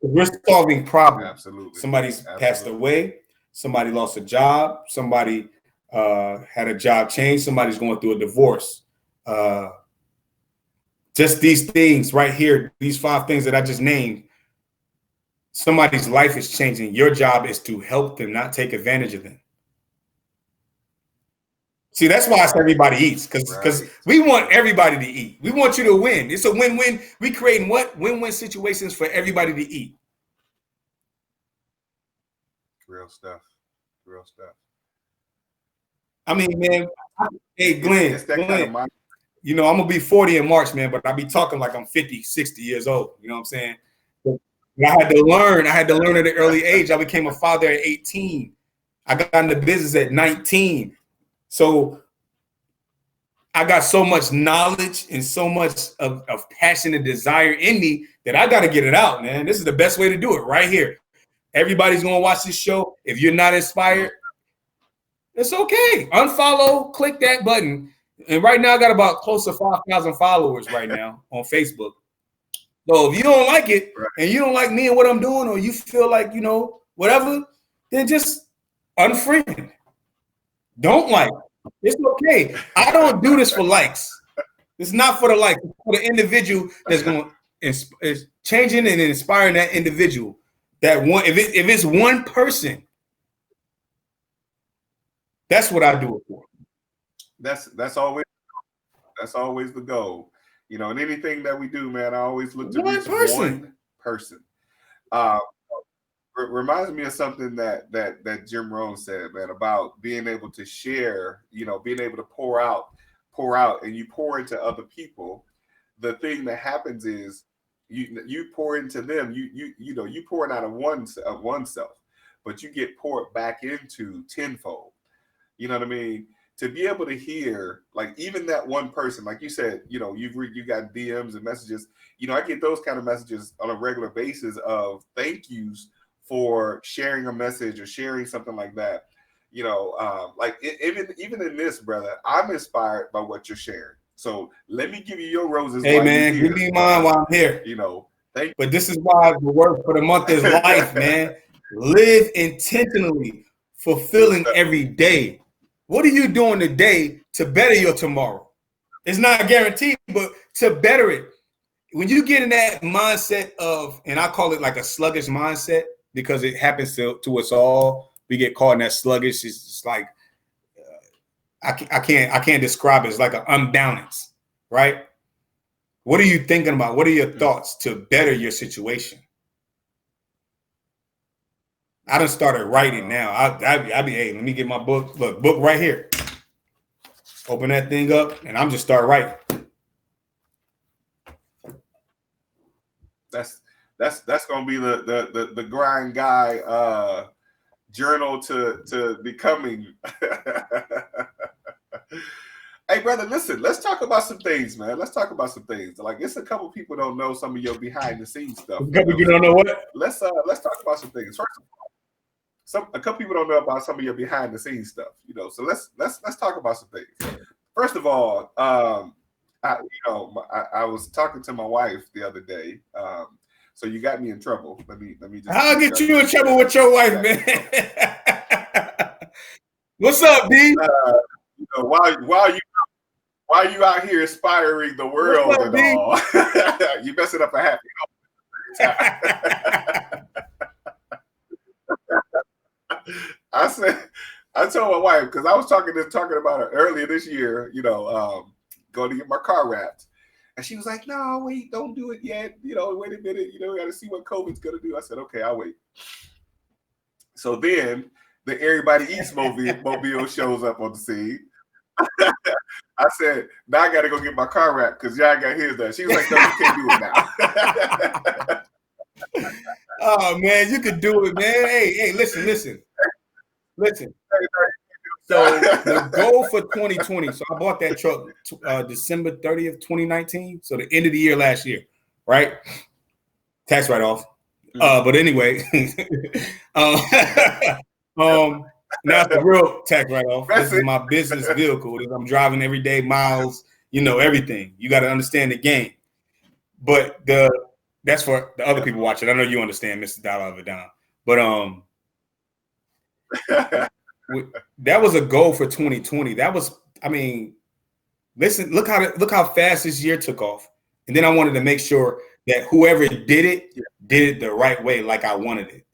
We're solving problems. Absolutely. Somebody's passed away. Somebody lost a job. Somebody had a job change. Somebody's going through a divorce. just these things right here, these 5 things that I just named, somebody's life is changing. Your job is to help them, not take advantage of them. See, that's why it's everybody eats, because we want everybody to eat. We want you to win. It's a win-win. We creating what? Win-win situations for everybody to eat. Real stuff. Real stuff. I mean, man, hey, Glenn, it's that Glenn, kind of mind. you know, I'm going to be 40 in March, man, but I be talking like I'm 50, 60 years old. You know what I'm saying? But I had to learn. I had to learn at an early age. I became a father at 18. I got into business at 19. So I got so much knowledge and so much of passion and desire in me that I got to get it out, man. This is the best way to do it right here. Everybody's going to watch this show. If you're not inspired, it's okay. Unfollow, click that button. And right now I got about close to 5,000 followers right now on Facebook. So if you don't like it and you don't like me and what I'm doing, or you feel like, you know, whatever, then just unfriend. Don't like. It's okay. I don't do this for likes. It's not for the likes. It's for the individual that's going is changing and inspiring that individual. That one, if it's one person, that's what I do it for. That's always the goal. You know, and anything that we do, man, I always look to reach one person. Reminds me of something that Jim Rohn said, man, about being able to share, you know, being able to pour out, and you pour into other people. The thing that happens is you pour into them, you know, you pour it out of oneself, but you get poured back into tenfold. You know what I mean? To be able to hear, like, even that one person, like you said, you know, you got DMs and messages. You know, I get those kind of messages on a regular basis of thank yous for sharing a message or sharing something like that. You know, like even in this, brother, I'm inspired by what you're sharing. So let me give you your roses. Hey, man, give me mine while I'm here. You know, but this is why the word for the month is life, man. Live intentionally, fulfilling every day. What are you doing today to better your tomorrow? It's not guaranteed, but to better it. When you get in that mindset of, and I call it like a sluggish mindset, because it happens to us all. We get caught in that sluggish. It's just like I can't describe it. It's like an unbalance, right? What are you thinking about? What are your thoughts to better your situation? I done started writing now. I be, hey, let me get my book. Look, book right here. Open that thing up, and I'm just start writing. That's gonna be the grind guy journal to becoming. Hey, brother, listen, let's talk about some things, man. Let's talk about some things. Like, it's a couple people don't know some of your behind the scenes stuff. A couple people don't know what? Let's talk about some things. First of all, a couple people don't know about some of your behind the scenes stuff, you know. So let's talk about some things. First of all, I was talking to my wife the other day. So you got me in trouble. Let me just. I'll get you in trouble with your wife, man. What's up, B? You know, while you out here inspiring the world up, and B? All, you messing up a happy. I told my wife, because I was talking about her earlier this year. You know, going to get my car wrapped. And she was like, no, wait, don't do it yet. You know, wait a minute. You know, we got to see what COVID's going to do. I said, okay, I'll wait. So then the Everybody Eats mobile shows up on the scene. I said, now I got to go get my car wrapped because y'all got his done. She was like, no, you can't do it now. Oh, man, you could do it, man. Hey, listen. So the goal for 2020, so I bought that truck December 30th, 2019. So the end of the year last year, right? Tax write-off. But anyway, now it's the real tax write-off. This is my business vehicle that I'm driving every day, miles, you know, everything. You got to understand the game. But that's for the other people watching. I know you understand, Mr. Dollar Vidon. But that was a goal for 2020. That was, I mean, listen, look how fast this year took off. And then I wanted to make sure that whoever did it the right way, like I wanted it.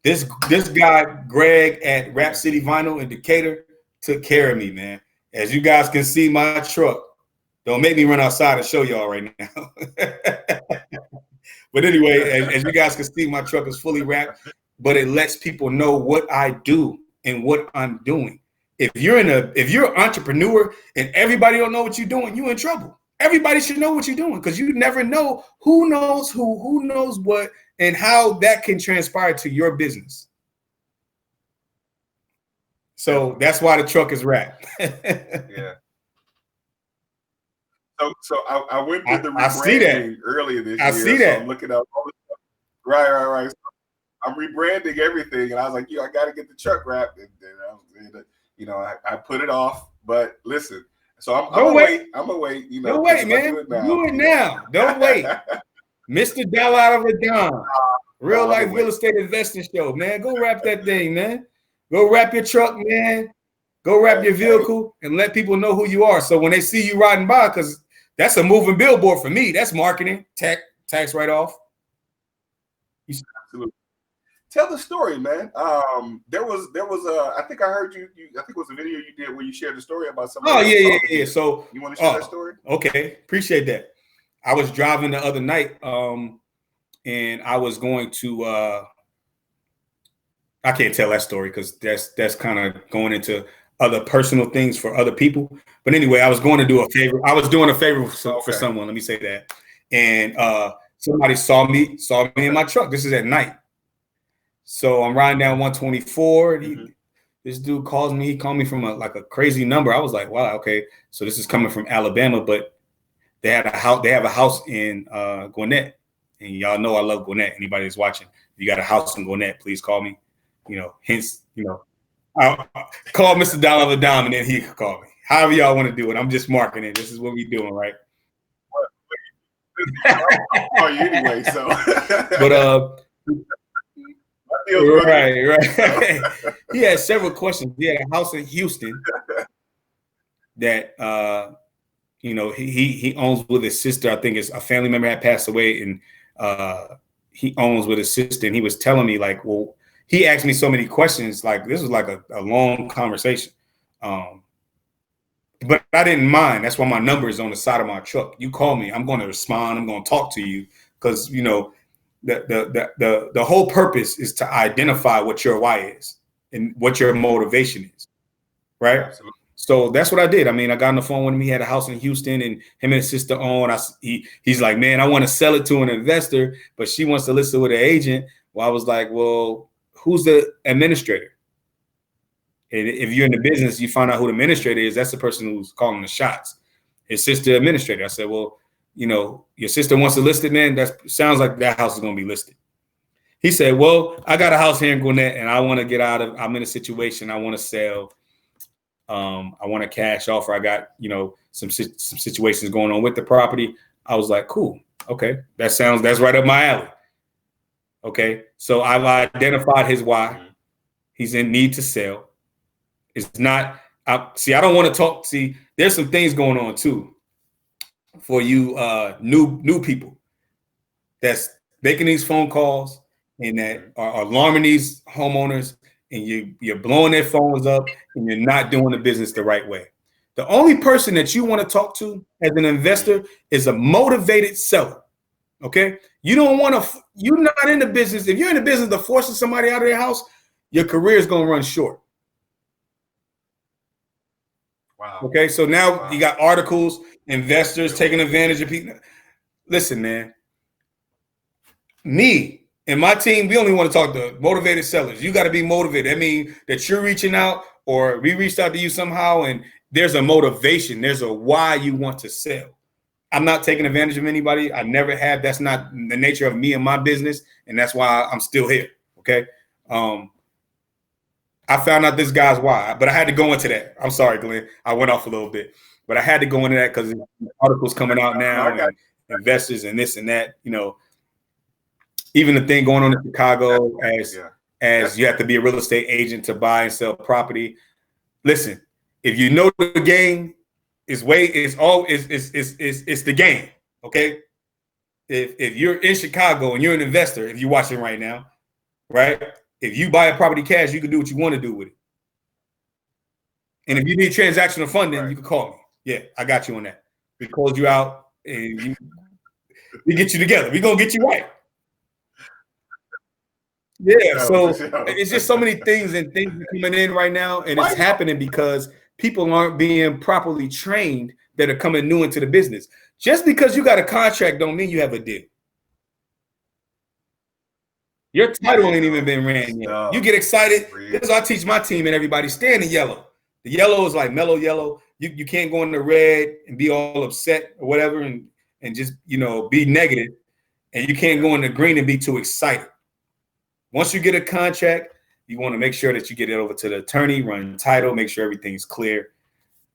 This guy, Greg at Rap City Vinyl in Decatur, took care of me, man. As you guys can see, my truck. Don't make me run outside and show y'all right now. But anyway, as you guys can see, my truck is fully wrapped, but it lets people know what I do and what I'm doing. If you're an entrepreneur and everybody don't know what you're doing, you're in trouble. Everybody should know what you're doing, because you never know who knows who knows what, and how that can transpire to your business. So that's why the truck is wrapped. Yeah. So I went through the rebranding earlier this year. I see that. So I'm looking up all the stuff. Right. So I'm rebranding everything, and I was like, I got to get the truck wrapped, and I put it off. But listen, so I'm gonna wait. Don't wait, man. Do it now. Don't wait. Mr. Dollar out of a dime. Real life real estate investing show, man. Go wrap that thing, man. Go wrap your truck, man. Go wrap your vehicle and let people know who you are. So when they see you riding by, because that's a moving billboard for me. That's marketing, tax write-off. Absolutely. Tell the story, man. There was I think I heard you. I think it was a video you did where you shared the story about somebody. Oh yeah. So you want to share that story? Okay, appreciate that. I was driving the other night, and I was going to. I can't tell that story because that's kind of going into other personal things for other people. But anyway, I was going to do a favor. I was doing a favor for someone. Let me say that. And somebody saw me in my truck. This is at night. So I'm riding down 124. This dude calls me. He called me from a crazy number. I was like, wow, okay. So this is coming from Alabama, but they have a house in Gwinnett. And y'all know I love Gwinnett. Anybody that's watching, if you got a house in Gwinnett, please call me. I'll call Mr. Dollar of a Dime, and then he could call me. However y'all want to do it. I'm just marketing. This is what we doing, right? Anyway, so. But right. He had several questions. He had a house in Houston that he owns with his sister. I think it's a family member had passed away, and he owns with his sister. And he was telling me, like, well, he asked me so many questions. Like, this was like a long conversation. But I didn't mind. That's why my number is on the side of my truck. You call me, I'm going to respond. I'm going to talk to you, because the whole purpose is to identify what your why is and what your motivation is, right? Absolutely. So that's what I did. I mean, I got on the phone with him. He had a house in Houston, and him and his sister own. He's like, man, I want to sell it to an investor, but she wants to list it with an agent. Well, I was like, well, who's the administrator? And if you're in the business, you find out who the administrator is. That's the person who's calling the shots. His sister administrator. I said, well, your sister wants to list it, man. That sounds like that house is going to be listed. He said, well, I got a house here in Gwinnett, and I want to get out of. I'm in a situation. I want to sell. I want a cash offer. I got some situations going on with the property. I was like, cool, okay, that's right up my alley. Okay, so I've identified his why. He's in need to sell. It's not. I don't want to talk. See, there's some things going on too for you new people that's making these phone calls and that are alarming these homeowners, and you're blowing their phones up, and you're not doing the business the right way. The only person that you want to talk to as an investor is a motivated seller. Okay, you're not in the business. If you're in the business of forcing somebody out of their house, your career is going to run short. Wow. Okay, so now you got articles, investors taking advantage of people. Listen, man, me and my team, we only want to talk to motivated sellers. You got to be motivated. I mean, that you're reaching out, or we reached out to you somehow, and there's a motivation. There's a why you want to sell. I'm not taking advantage of anybody. I never have. That's not the nature of me and my business, and that's why I'm still here. Okay. I found out this guy's why, but I had to go into that. I'm sorry, Glenn. I went off a little bit, but I had to go into that because articles coming out now, and investors and this and that. Even the thing going on in Chicago as you have to be a real estate agent to buy and sell property. Listen, if you know the game, it's the game. Okay. If you're in Chicago and you're an investor, if you're watching right now, right? If you buy a property cash, you can do what you want to do with it. And if you need transactional funding, you can call me. Yeah, I got you on that. We close you out and we get you together. We're gonna get you right. Yeah, so it's just so many things coming in right now, and it's happening because people aren't being properly trained that are coming new into the business. Just because you got a contract don't mean you have a deal. Your title ain't even been ran yet. You get excited. This is what I teach my team and everybody. Stay in the yellow. The yellow is like mellow yellow. You can't go in the red and be all upset or whatever and just, be negative. And you can't go in the green and be too excited. Once you get a contract, you want to make sure that you get it over to the attorney, run title, make sure everything's clear.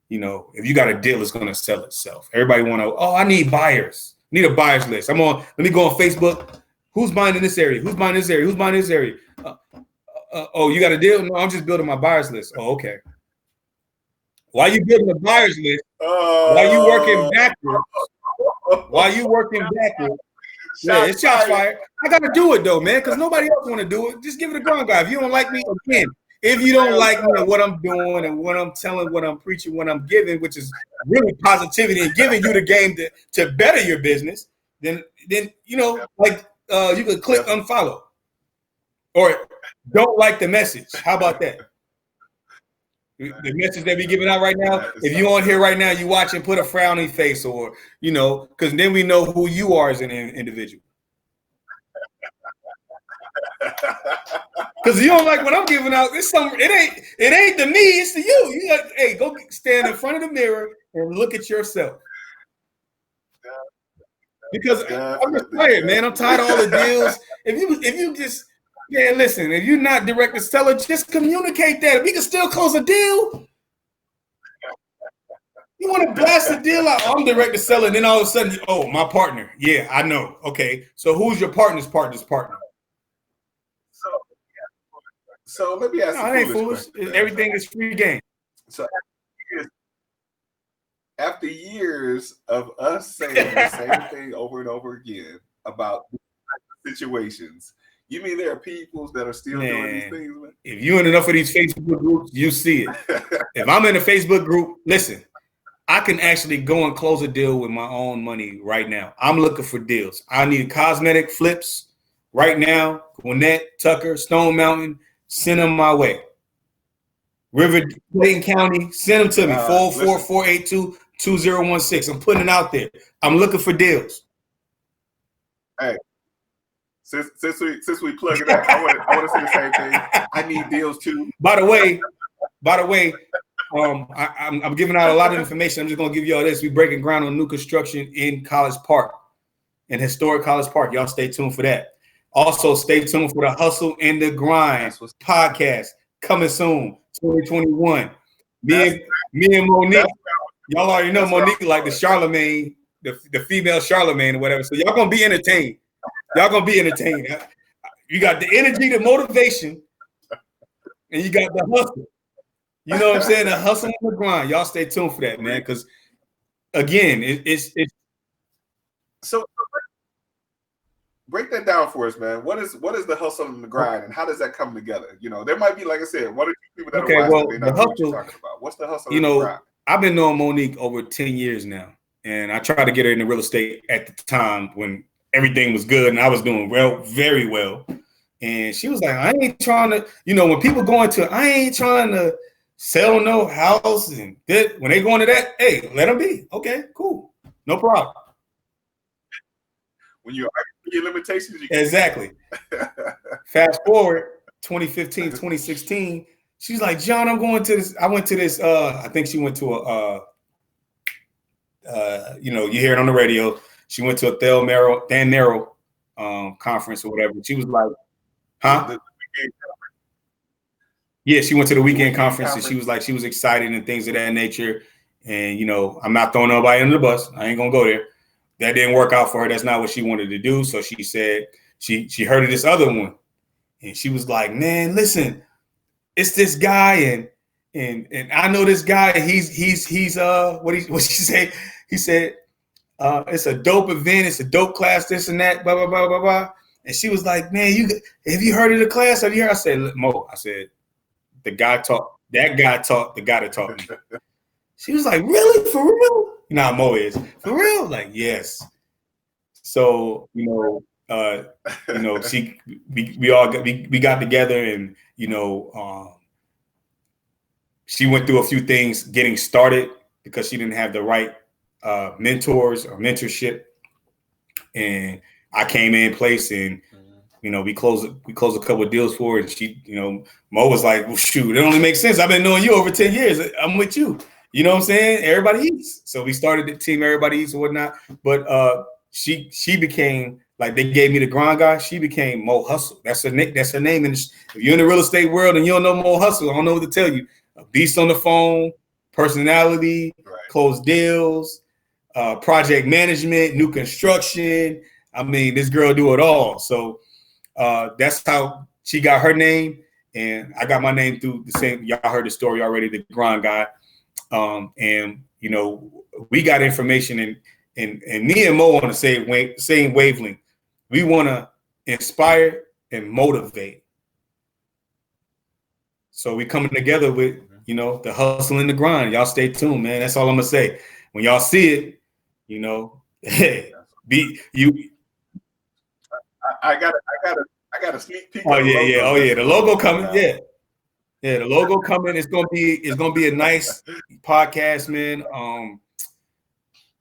If you got a deal, it's going to sell itself. Everybody want to, I need buyers. Need a buyers list. Let me go on Facebook. Who's buying in this area? Who's buying this area? Who's buying this area? You got a deal? No, I'm just building my buyers list. Oh, okay. While you building the buyers list, while you working backwards, yeah, it's shots fired. I got to do it though, man, because nobody else want to do it. Just give it a ground guy. If you don't like me, again, if you don't like me and what I'm doing and what I'm telling, what I'm preaching, what I'm giving, which is really positivity and giving you the game to better your business, then you could click unfollow or don't like the message. How about that? The message that we giving out right now, if you on here right now, you watching, put a frowny face or, because then we know who you are as an individual. Because you don't like what I'm giving out. It ain't to me, it's to you. You like, hey, go stand in front of the mirror and look at yourself. Because I'm just tired, man. I'm tired of all the deals. If you just listen, if you're not direct to seller, just communicate that. We can still close a deal. You want to blast the deal out? I'm direct to seller, and then all of a sudden, my partner. Yeah, I know. Okay, so who's your partner's partner? So let me ask you. I ain't foolish. Everything is free game. So after years of us saying the same thing over and over again about situations, you mean there are people that are still doing these things, man? If you're in enough of these Facebook groups, you see it. If I'm in a Facebook group, listen, I can actually go and close a deal with my own money right now. I'm looking for deals. I need cosmetic flips right now. Gwinnett, Tucker, Stone Mountain, send them my way. Clayton County, send them to me. 44482-2016. I'm putting it out there. I'm looking for deals. Hey. Since we plug it up, I want to say the same thing. I need deals too. By the way, I'm giving out a lot of information. I'm just gonna give you all this. We're breaking ground on new construction in College Park, in historic College Park. Y'all stay tuned for that. Also, stay tuned for the Hustle and the Grind podcast coming soon, 2021. Me and Monique. Y'all already know Monique like the Charlemagne, the female Charlemagne or whatever. So y'all gonna be entertained. Y'all gonna be entertained. You got the energy, the motivation, and you got the hustle. You know what I'm saying? The hustle and the grind. Y'all stay tuned for that, man. Because again, it's so. Break that down for us, man. What is the hustle and the grind, and how does that come together? There might be, like I said, one or two people that are watching. The hustle. What you're talking about. What's the hustle? And the grind? I've been knowing Monique over 10 years now, and I tried to get her into real estate at the time when everything was good and I was doing well, very well. And she was like, I ain't trying to, when people go into, I ain't trying to sell no house and that. When they go into that, hey, let them be. Okay, cool. No problem. When you're your limitations, you exactly. Fast forward 2015, 2016, she's like, John, I'm going to this. I went to this, I think she went to you hear it on the radio. She went to a Dan Merrill conference or whatever. She was like, huh? Yeah, she went to the weekend conference and she was like, she was excited and things of that nature. And, I'm not throwing nobody under the bus. I ain't going to go there. That didn't work out for her. That's not what she wanted to do. So she said she heard of this other one. And she was like, man, listen, it's this guy and And I know this guy. He's what she say? He said it's a dope event. It's a dope class. This and that. Blah blah blah blah blah. And she was like, man, have you heard of the class? Have you heard? I said, Mo. I said, the guy taught. That guy taught the guy that taught me. She was like, really? For real? Nah, Mo is for real. Like, yes. So we got together, and she went through a few things getting started because she didn't have the right mentors or mentorship, and I came in place, and we closed a couple of deals for her, and she, Mo was like, well, shoot, it only makes sense. I've been knowing you over 10 years. I'm with you. You know what I'm saying? Everybody eats. So we started the team, Everybody Eats and whatnot. But she became, like, they gave me the grind guy. She became Mo Hustle. That's her name. And if you're in the real estate world and you don't know Mo Hustle, I don't know what to tell you. A beast on the phone, personality, right. Close deals, project management, new construction. I mean, this girl do it all. So that's how she got her name, and I got my name through the same. Y'all heard the story already, the grind guy. And we got information, and me and Mo on the same wavelength. We want to inspire and motivate. So we coming together with the hustle and the grind. Y'all stay tuned, man. That's all I'm gonna say. When y'all see it, hey, I got a sneak peek. Oh yeah. The logo coming. Yeah. The logo coming. It's gonna be a nice podcast, man.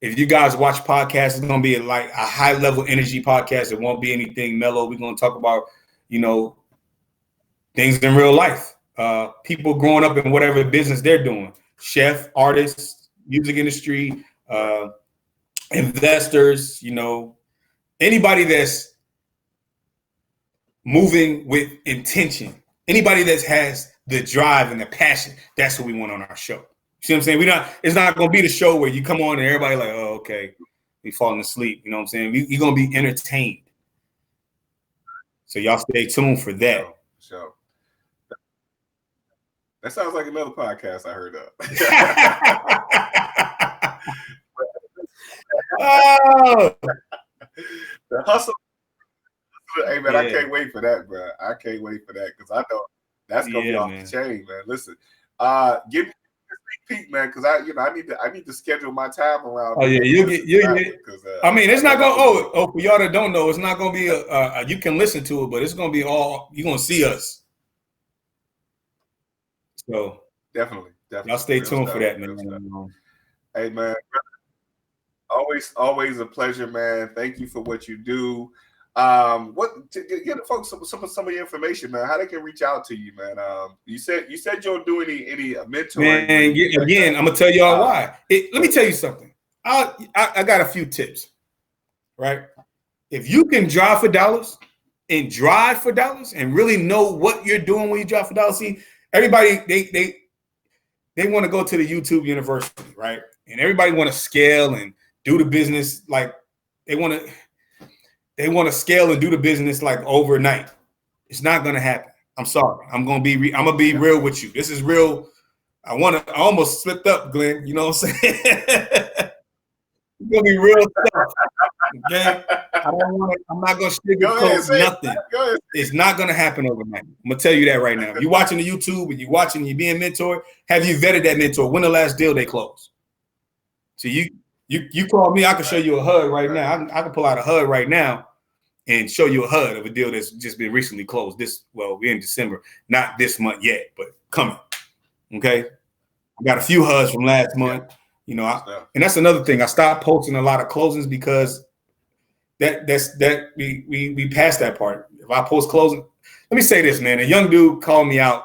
If you guys watch podcasts, it's gonna be like a high level energy podcast. It won't be anything mellow. We're gonna talk about things in real life. People growing up in whatever business they're doing. Chef, artists, music industry, investors. Anybody that's moving with intention, anybody that has the drive and the passion, that's what we want on our show. See what I'm saying? It's not going to be the show where you come on and everybody like, oh, okay, we falling asleep. You know what I'm saying? You're going to be entertained. So y'all stay tuned for that. Sure. That sounds like another podcast I heard of. Oh. The hustle. Hey man, yeah. I can't wait for that, bro. I can't wait for that because I know that's gonna be off the chain, man. Listen, give me a sneak peek, man, because I need to schedule my time around. Oh yeah, you get. I mean, it's not gonna. For y'all that don't know, it's not gonna be you can listen to it, but it's gonna be all you're gonna see us. So definitely. Y'all stay tuned for that, man. Hey man, always a pleasure, man. Thank you for what you do. What to get the folks some of your information, man, how they can reach out to you, man. You said you don't do any mentoring. Man, again, I'm gonna tell y'all why. Let me tell you something. I got a few tips, right? If you can drive for dollars and really know what you're doing when you drive for dollars, see, everybody they want to go to the YouTube university, right? And everybody want to scale and do the business like they want to scale and do the business like overnight. It's not going to happen. I'm sorry. I'm going to be real with you. This is real. I almost slipped up, Glenn. You know what I'm saying? It's going to be real stuff. Okay? I'm not going to sugarcoat nothing. It's not going to happen overnight. I'm going to tell you that right now. If you're watching the YouTube and you're being mentored, have you vetted that mentor? When the last deal they closed? So you call me, I can show you a HUD right now. I can pull out a HUD right now and show you a HUD of a deal that's just been recently closed. We're in December, not this month yet, but coming. Okay. I got a few HUDs from last month, and that's another thing. I stopped posting a lot of closings because we passed that part. If I post closing, let me say this, man. A young dude called me out.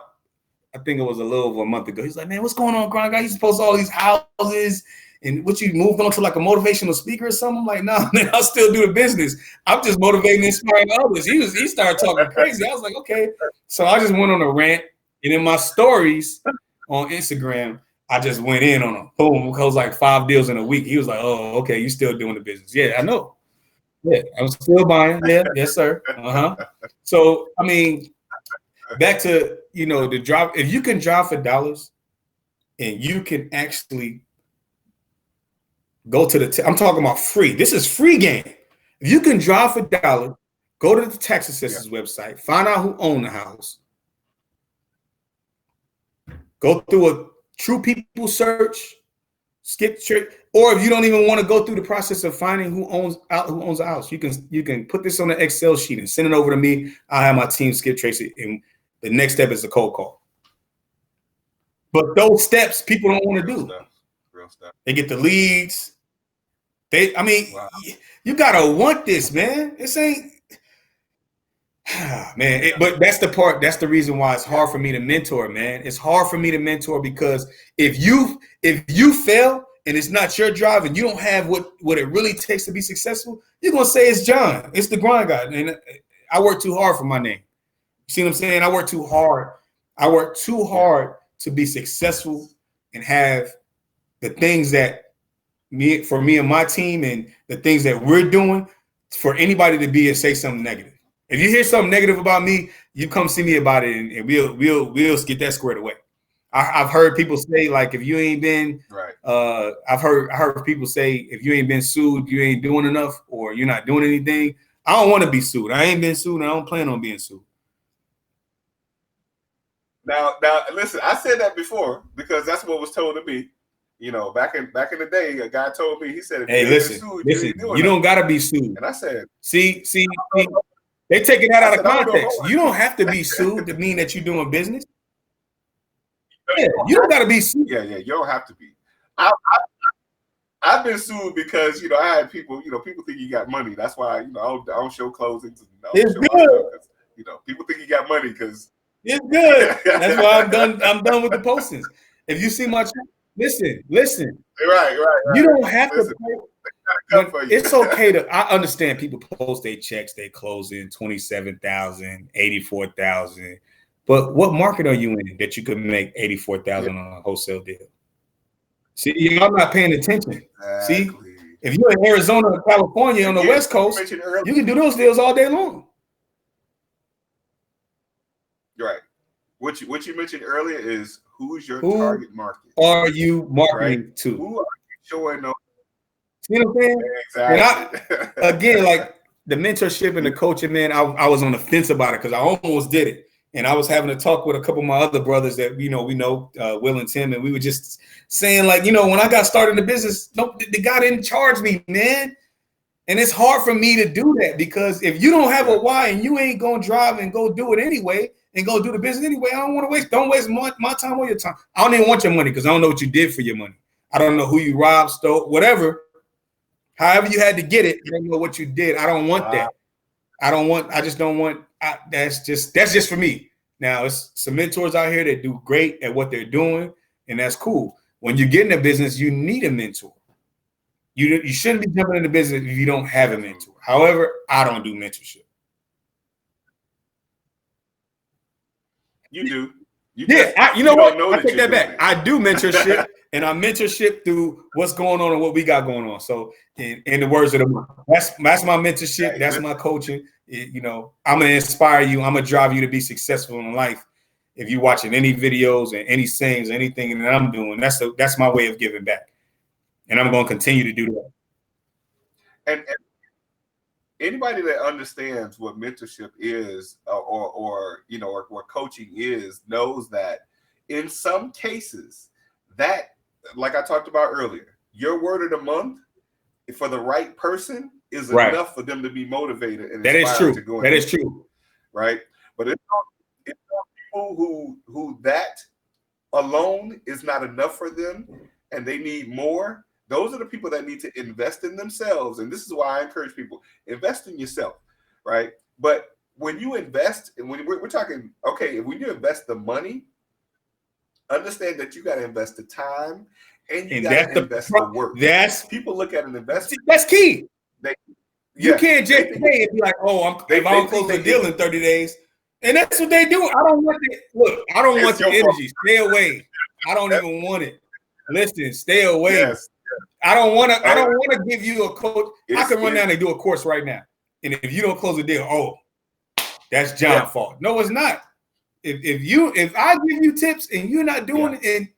I think it was a little over a month ago. He's like, man, what's going on, grind guy? You supposed to post all these houses. And what, you moved on to like a motivational speaker or something? I'm like, no, man, I'll still do the business. I'm just motivating and inspiring others. He started talking crazy. I was like, okay. So I just went on a rant. And in my stories on Instagram, I just went in on him. Boom, closed like 5 deals in a week. He was like, oh, okay, you still doing the business. Yeah, I know. Yeah, I'm still buying. Yeah, yes, sir. So, I mean, back to, the drive. If you can drive for dollars and you can actually go to the, I'm talking about free. This is free game. If you can drive for dollars, go to the tax assessor's website, find out who owns the house, go through a true people search, skip straight, or if you don't even want to go through the process of finding who owns the house, you can put this on an Excel sheet and send it over to me. I'll have my team skip trace it, and the next step is a cold call. But those steps people don't want to do. Real stuff. They get the leads. You gotta want this, man. This ain't, man. But that's the part. That's the reason why it's hard for me to mentor, man. It's hard for me to mentor because if you fail and it's not your drive and you don't have what it really takes to be successful, you're gonna say it's John. It's the grind guy, and I work too hard for my name. You see what I'm saying? I work too hard. I work too hard to be successful and have the things that for me and my team and the things that we're doing, for anybody to be and say something negative. If you hear something negative about me, you come see me about it, and we'll get that squared away. I've heard people say, like, if you ain't been right. I've heard people say, if you ain't been sued, you ain't doing enough, or you're not doing anything. I don't want to be sued. I ain't been sued, and I don't plan on being sued. Now, listen. I said that before because that's what was told to me. You know, back in the day, a guy told me, he said, "Hey, listen, you don't gotta be sued." And I said, "See, they taking that out of context. You don't have to be sued to mean that you're doing business. Yeah, you don't gotta be sued. Yeah, you don't have to be. I've been sued because I had people. People think you got money. That's why I don't show closings. It's good. People think you got money because it's good. That's why I'm done with the postings. If you see my listen. Right. You don't have to. It's okay to. I understand people post their checks, they close in 27,000, 84,000. But what market are you in that you could make 84,000 on a wholesale deal? See, y'all not paying attention. Exactly. See, if you're in Arizona or California on the West Coast, you can do those deals all day long. Right. What you mentioned earlier is who's your target market? Are you marketing to? Who are you showing those? You know what I'm saying? Exactly. And again, like the mentorship and the coaching, man, I was on the fence about it because I almost did it. And I was having a talk with a couple of my other brothers that we know, Will and Tim, and we were just saying, like, when I got started in the business, the guy didn't charge me, man. And it's hard for me to do that because if you don't have a why and you ain't gonna drive and go do it anyway and go do the business anyway, I don't want to don't waste my time or your time. I don't even want your money because I don't know what you did for your money. I don't know who you robbed, stole, whatever. However you had to get it, I don't know what you did. I don't want that. I just don't want. That's just for me. Now, it's some mentors out here that do great at what they're doing, and that's cool. When you get in a business, you need a mentor. You shouldn't be jumping into business if you don't have a mentor. However, I don't do mentorship. You do. You know what? I take that back. I do mentorship, and I mentorship through what's going on and what we got going on. So, in the words of the month, that's my mentorship. That's my coaching. I'm gonna inspire you. I'm gonna drive you to be successful in life. If you're watching any videos and any sayings, anything that I'm doing, that's my way of giving back, and I'm gonna continue to do that. And anybody that understands what mentorship is, or what coaching is, knows that in some cases, that, like I talked about earlier, your word of the month for the right person is enough for them to be motivated and inspired to go. That is true. Right. But it's people who that alone is not enough for them and they need more. Those are the people that need to invest in themselves. And this is why I encourage people, invest in yourself. Right. But when you invest, and when we're talking, okay, when you invest the money, understand that you got to invest the time and you got to invest the work. People look at an investment. That's key. You can't just pay and be like, if I don't close the deal in 30 days. And that's what they do. I don't want it. Look, I don't want your energy. Stay away. I don't even want it. Listen, stay away. Yes. I don't want to give you a coach. I can run down and do a course right now. And if you don't close the deal, that's John's fault. No, it's not. if I give you tips and you're not doing it and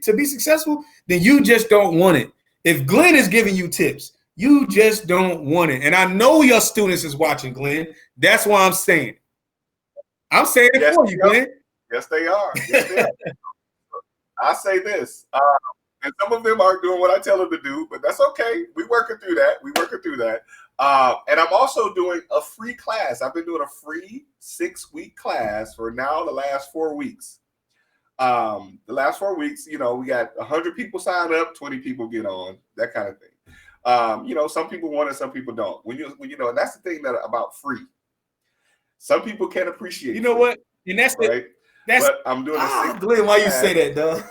to be successful, then you just don't want it. If Glenn is giving you tips, you just don't want it. And I know your students is watching, Glenn. That's why I'm saying it. I'm saying it for you, Glenn. Yes, they are. Yes, they are. I say this, and some of them aren't doing what I tell them to do, but that's okay. We're working through that. And I'm also doing a free class. I've been doing a free 6-week class for now the last 4 weeks. The last 4 weeks, we got 100 people sign up, 20 people get on, that kind of thing. Some people want it, some people don't. When and that's the thing about free. Some people can't appreciate. You know free, what? And that's right. But I'm doing a Glenn, why you say that, dog?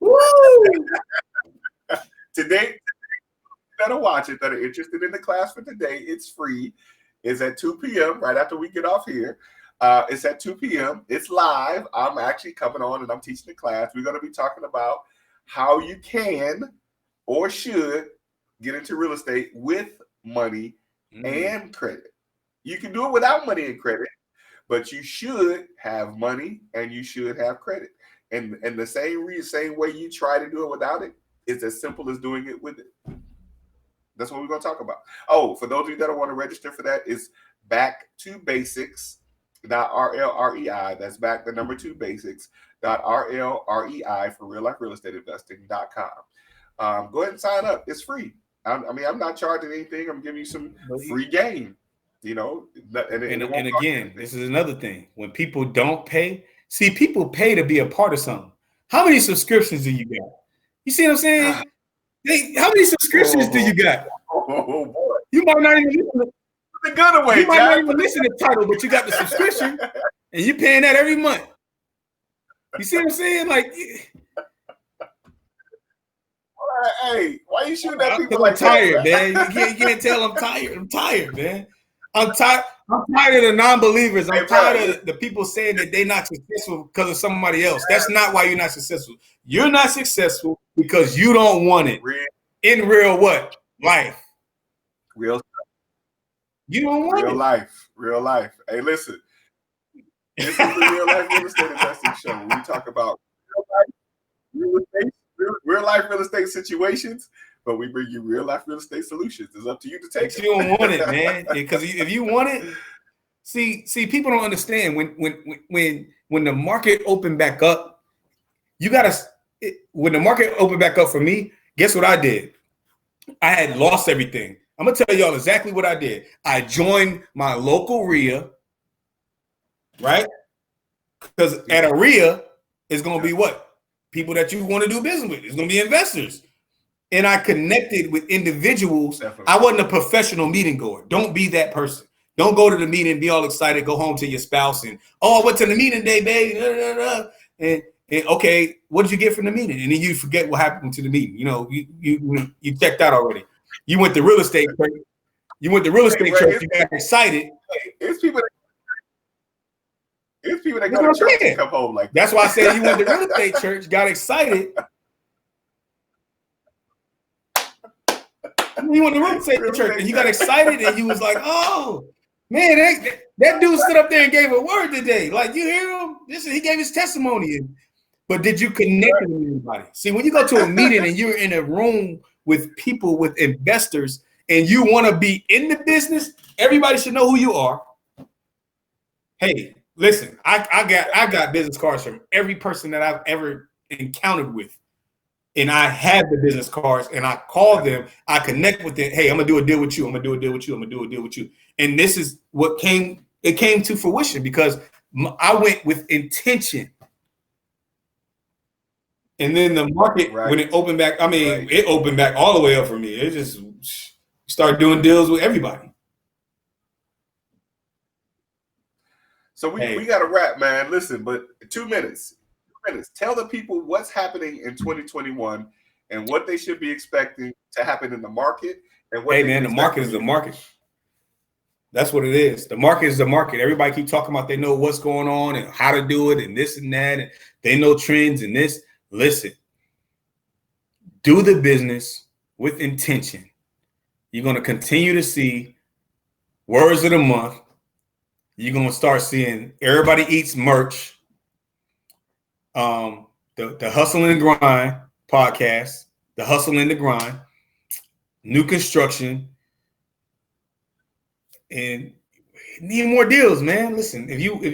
Woo! Today, that are watching, that are interested in the class for today, it's free. It's at 2 p.m. right after we get off here. It's at 2 p.m. It's live. I'm actually coming on and I'm teaching the class. We're going to be talking about how you can or should get into real estate with money and credit. You can do it without money and credit, but you should have money and you should have credit. And the same way you try to do it without it is as simple as doing it with it. That's what we're going to talk about. Oh, for those of you that want to register for that, it's backtobasics.rlrei. That's back the number 2 basics.rlrei for real life real estate investing.com. Go ahead and sign up. It's free. I'm not charging anything. I'm giving you some free game. And again, this is another thing. When people don't pay, see, people pay to be a part of something. How many subscriptions do you got? You see what I'm saying? How many subscriptions do you got? Oh boy! You might not even listen to the gun away. You might not even listen to the title, but you got the subscription, and you're paying that every month. You see what I'm saying? Like, hey, why you shooting at people I'm tired, man. You can't tell I'm tired. I'm tired, man. I'm tired of the non-believers. I'm tired of the people saying that they're not successful because of somebody else. That's not why you're not successful. You're not successful because you don't want it. In real what? Life. Real. You don't want real it. Real life. Hey, listen. This is the Real Life Real Estate Investing Show. We talk about real life real estate situations, but we bring you real life real estate solutions. It's up to you to take it. You don't want it, man. Because if you want it, see, people don't understand when the market opened back up, when the market opened back up for me, guess what I did? I had lost everything. I'm gonna tell y'all exactly what I did. I joined my local RIA, right? Because at a RIA, it's gonna be what? People that you want to do business with. It's gonna be investors. And I connected with individuals. Definitely. I wasn't a professional meeting goer. Don't be that person. Don't go to the meeting and be all excited, go home to your spouse and, I went to the meeting today, baby. And okay, what did you get from the meeting? And then you forget what happened to the meeting. You checked out already. You went to real estate church. You got excited. It's people that go to church and come home like that. That's why I said you went to real estate church, got excited. You went to real estate church and he got excited and he was like, oh, man, that dude stood up there and gave a word today. Like, you hear him? He gave his testimony. But did you connect with anybody? See, when you go to a meeting and you're in a room with people, with investors, and you want to be in the business, everybody should know who you are. Hey, listen, I got business cards from every person that I've ever encountered with. And I have the business cards and I call them, I connect with them. Hey, I'm gonna do a deal with you. I'm gonna do a deal with you. I'm gonna do a deal with you. And this is what came to fruition because I went with intention. And then the market, when it opened back, it opened back all the way up for me. It just started doing deals with everybody. So we got to wrap, man. Listen, but 2 minutes. Tell the people what's happening in 2021 and what they should be expecting to happen in the market. And what the market is the market. That's what it is. The market is the market. Everybody keep talking about they know what's going on and how to do it and this and that. And they know trends and this. Listen, do the business with intention. You're going to continue to see words of the month, you're gonna start seeing Everybody Eats merch, the Hustle and Grind podcast, the Hustle and the Grind, new construction, and need more deals, man. Listen, if you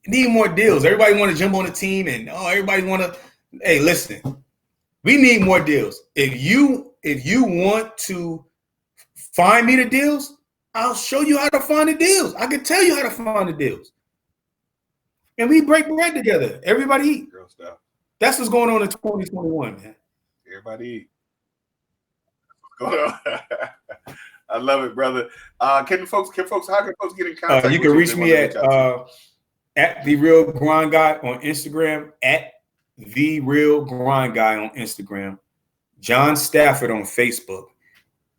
need more deals, everybody want to jump on the team, and everybody want to. Hey, listen, we need more deals. If you want to find me the deals, I'll show you how to find the deals. I can tell you how to find the deals. And we break bread together. Everybody eat. Girl stuff. That's what's going on in 2021, man. Everybody eat. What's going on? I love it, brother. How can folks get in contact? You can reach me at The Real Grind Guy on Instagram, at The Real Grind Guy on Instagram, John Stafford on Facebook,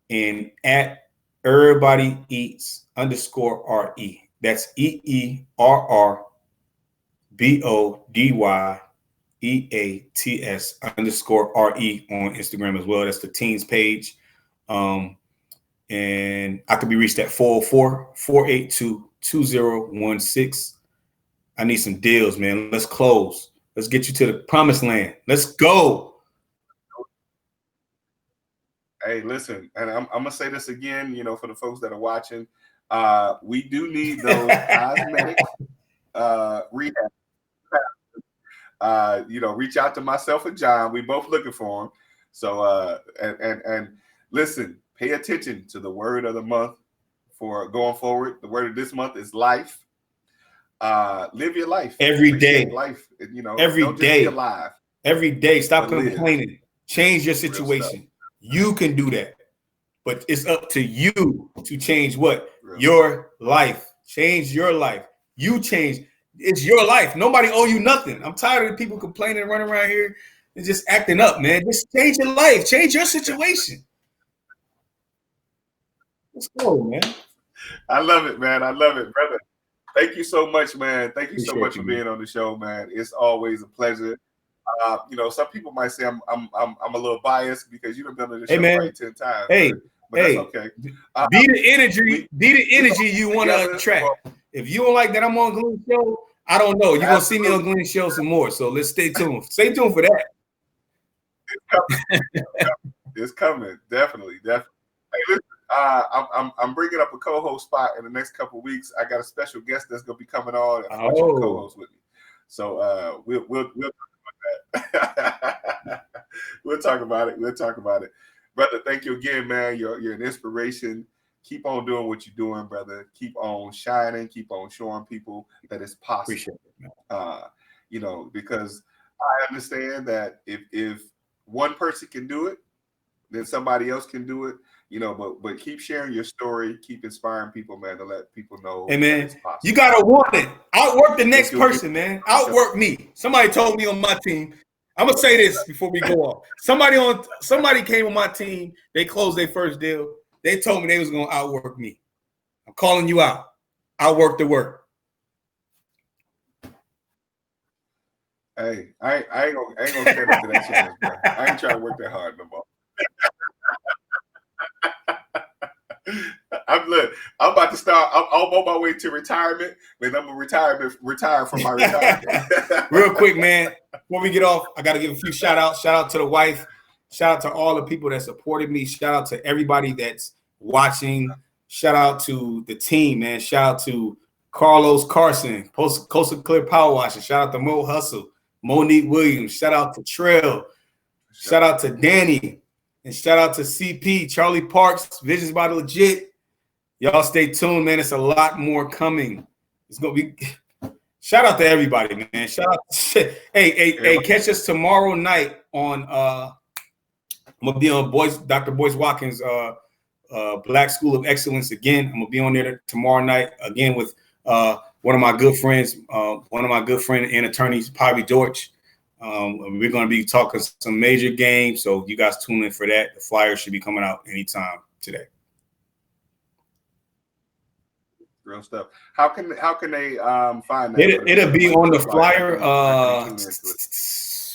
and at Everybody Eats _RE. That's EERRBODYEATS _RE on Instagram as well. That's the teens page. And I could be reached at 404-482-2016. I need some deals, man. Let's close. Let's get you to the promised land. Let's go. Hey, listen, and I'm gonna say this again, for the folks that are watching, we do need those cosmetic rehab. Reach out to myself and John. We both looking for them. So and listen, pay attention to the word of the month for going forward. The word of this month is life. Live your life every day. Life, every don't day. Just be alive. Every day. Stop complaining. Change your situation. You can do that, but it's up to you to change what? Your life. Change your life. You change. It's your life. Nobody owe you nothing. I'm tired of people complaining, running around here and just acting up, man. Just change your life. Change your situation. Let's go, man. I love it, man. I love it, brother. Thank you so much, man. Thank you so much for being on the show, man. It's always a pleasure. Some people might say I'm a little biased because you've been on the show like 10 times. But that's okay. Be the energy you want to attract. If you don't like that I'm on Glenn's show, I don't know. You're gonna see me on Glenn's show some more. So let's stay tuned. Stay tuned for that. It's coming. Definitely. Hey, listen, I'm bringing up a co-host spot in the next couple of weeks. I got a special guest that's gonna be coming on and a bunch of co-hosts with me. So we'll we'll talk about it. We'll talk about it. Brother, thank you again, man. You're an inspiration. Keep on doing what you're doing, brother. Keep on shining. Keep on showing people that it's possible. Appreciate it, because I understand that if one person can do it, then somebody else can do it. But keep sharing your story. Keep inspiring people, man, to let people know. Hey, man, you gotta want it. Outwork the next person, man. Outwork me. Somebody told me on my team. I'm gonna say this before we go off. Somebody came on my team. They closed their first deal. They told me they was gonna outwork me. I'm calling you out. Outwork the work. Hey, I ain't gonna stand up to that challenge, bro. I ain't trying to work that hard no more. I'm about to start. I'm on my way to retirement, and I'm gonna retire from my retirement. Real quick, man. Before we get off, I got to give a few shout outs. Shout out to the wife. Shout out to all the people that supported me. Shout out to everybody that's watching. Shout out to the team, man. Shout out to Carlos Carson, Coastal Clear Power Washing. Shout out to Mo Hustle, Monique Williams. Shout out to Trail. Shout out to Danny. And shout out to CP, Charlie Parks, Visions by the Legit. Y'all stay tuned, man. It's a lot more coming. It's going to be shout out to everybody, man. Shout out. Hey, catch us tomorrow night on I'm going to be on Dr. Boyce Watkins Black School of Excellence again. I'm going to be on there tomorrow night again with one of my good friends and attorneys, Bobby Dortch. We're going to be talking some major games, so you guys tune in for that. The flyer should be coming out anytime today. Real stuff. How can they find that? It'll be on the flyer.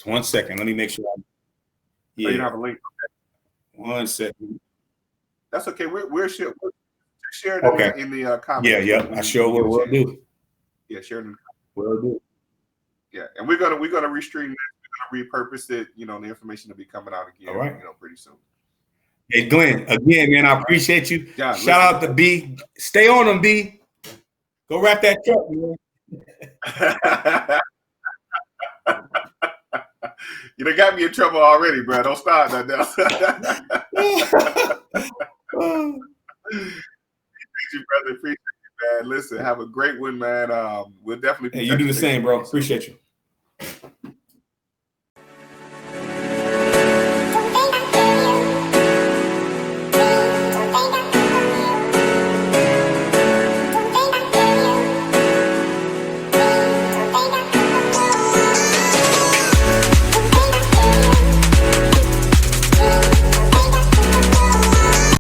1 second. Let me make sure. You don't have a link. Okay. 1 second. That's okay. We'll share share it Okay. in the comments. Yeah, yeah. I sure will do. Yeah, share it in the comments. Will do. Yeah, and we're gonna restream this. We're gonna repurpose it. You know, the information will be coming out again. All right. You know, pretty soon. Hey, Glenn, again, man, I appreciate you. John, shout out to B. Stay on them, B. Go wrap that truck, man. You done got me in trouble already, bro. Don't start that now. Thank you, brother. Appreciate you, man. Listen, have a great one, man. We'll definitely. Hey, you do the same, bro. Appreciate you.